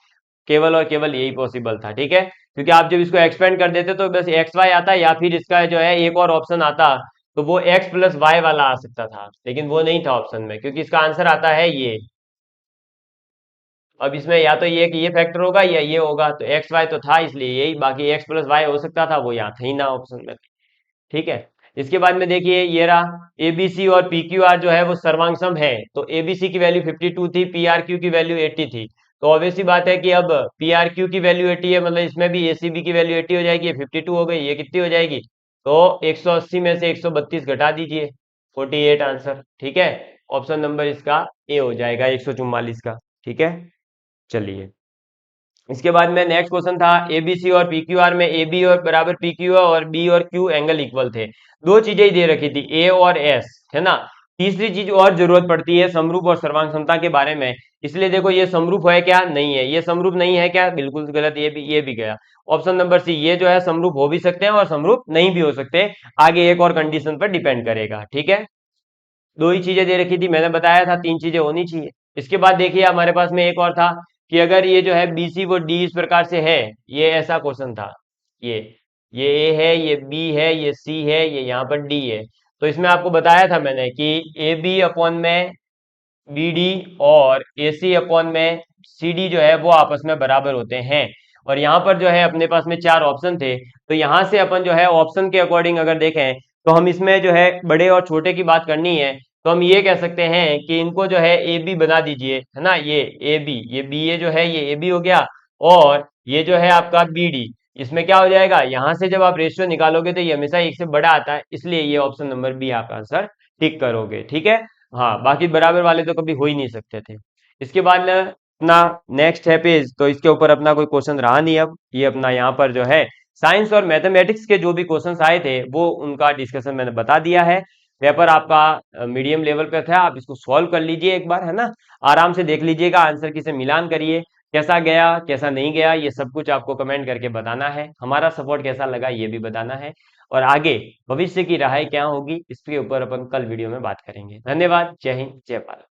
केवल और केवल यही पॉसिबल था। ठीक है, क्योंकि आप जब इसको एक्सपेंड कर देते तो बस एक्स वाई आता, या फिर इसका जो है एक और ऑप्शन आता, तो वो x+y वाला आ सकता था, लेकिन वो नहीं था ऑप्शन में, क्योंकि इसका आंसर आता है ये। अब इसमें या तो ये फैक्टर होगा या ये होगा, तो एक्स वाई तो था इसलिए यही, बाकी x+y हो सकता था, वो यहाँ था ही ना ऑप्शन में। ठीक है, इसके बाद में देखिए ये रहा एबीसी और पीक्यूआर जो है वो सर्वांग है। तो एबीसी की वैल्यू 52 थी, पीआरक्यू की वैल्यू 80 थी। तो ऑब्वियस सी बात है कि अब पीआरक्यू की वैल्यू 80 है, मतलब इसमें भी एसीबी की वैल्यू 80 हो जाएगी, ये 52 हो गई, ये कितनी हो जाएगी? तो 180 में से 132 घटा दीजिए, 48 आंसर। ठीक है, ऑप्शन नंबर इसका ए हो जाएगा, 144 का। ठीक है, चलिए इसके बाद में नेक्स्ट क्वेश्चन था एबीसी और पीक्यूआर में, ए बी और बराबर पीक्यू और बी और क्यू एंगल इक्वल थे। दो चीजें ही दे रखी थी, ए और एस, है ना। तीसरी चीज और जरूरत पड़ती है समरूप और सर्वांग समता के बारे में, इसलिए देखो ये समरूप है क्या? नहीं है। ये समरूप नहीं है क्या? बिल्कुल गलत, ये भी गया। ऑप्शन नंबर सी, ये जो है समरूप हो भी सकते हैं और समरूप नहीं भी हो सकते, आगे एक और कंडीशन पर डिपेंड करेगा। ठीक है, दो ही चीजें दे रखी थी, मैंने बताया था 3 चीजें होनी चाहिए। इसके बाद देखिए हमारे पास में एक और था कि अगर ये जो है बीसी वो डी इस प्रकार से है, ये ऐसा क्वेश्चन था, ये ये ए है, ये बी है, ये सी है, ये यहाँ पर डी है। तो इसमें आपको बताया था मैंने कि ए बी अपॉन में बी डी और ए सी अपॉन में सी डी जो है वो आपस में बराबर होते हैं। और यहाँ पर जो है अपने पास में 4 ऑप्शन थे, तो यहाँ से अपन जो है ऑप्शन के अकॉर्डिंग अगर देखें तो हम इसमें जो है बड़े और छोटे की बात करनी है, तो हम ये कह सकते हैं कि इनको जो है ए बी बना दीजिए, है ना। ये ए बी, ये बी ए जो है ये ए बी हो गया, और ये जो है आपका बी डी, इसमें क्या हो जाएगा, यहाँ से जब आप रेशियो निकालोगे तो ये हमेशा एक से बड़ा आता है, इसलिए ये ऑप्शन नंबर बी आपका आंसर टिक करोगे। ठीक है, हाँ बाकी बराबर वाले तो कभी हो ही नहीं सकते थे। इसके बाद अपना नेक्स्ट है पेज, तो इसके ऊपर अपना कोई क्वेश्चन रहा नहीं, अब ये अपना यहाँ पर जो है साइंस और मैथमेटिक्स के जो भी क्वेश्चंस आए थे वो उनका डिस्कशन मैंने बता दिया है। पेपर आपका मीडियम लेवल पे था, आप इसको सॉल्व कर लीजिए एक बार, है ना, आराम से देख लीजिएगा, आंसर की से मिलान करिए, कैसा गया कैसा नहीं गया ये सब कुछ आपको कमेंट करके बताना है, हमारा सपोर्ट कैसा लगा ये भी बताना है, और आगे भविष्य की राह क्या होगी इसके ऊपर अपन कल वीडियो में बात करेंगे। धन्यवाद। जय हिंद, जय भारत।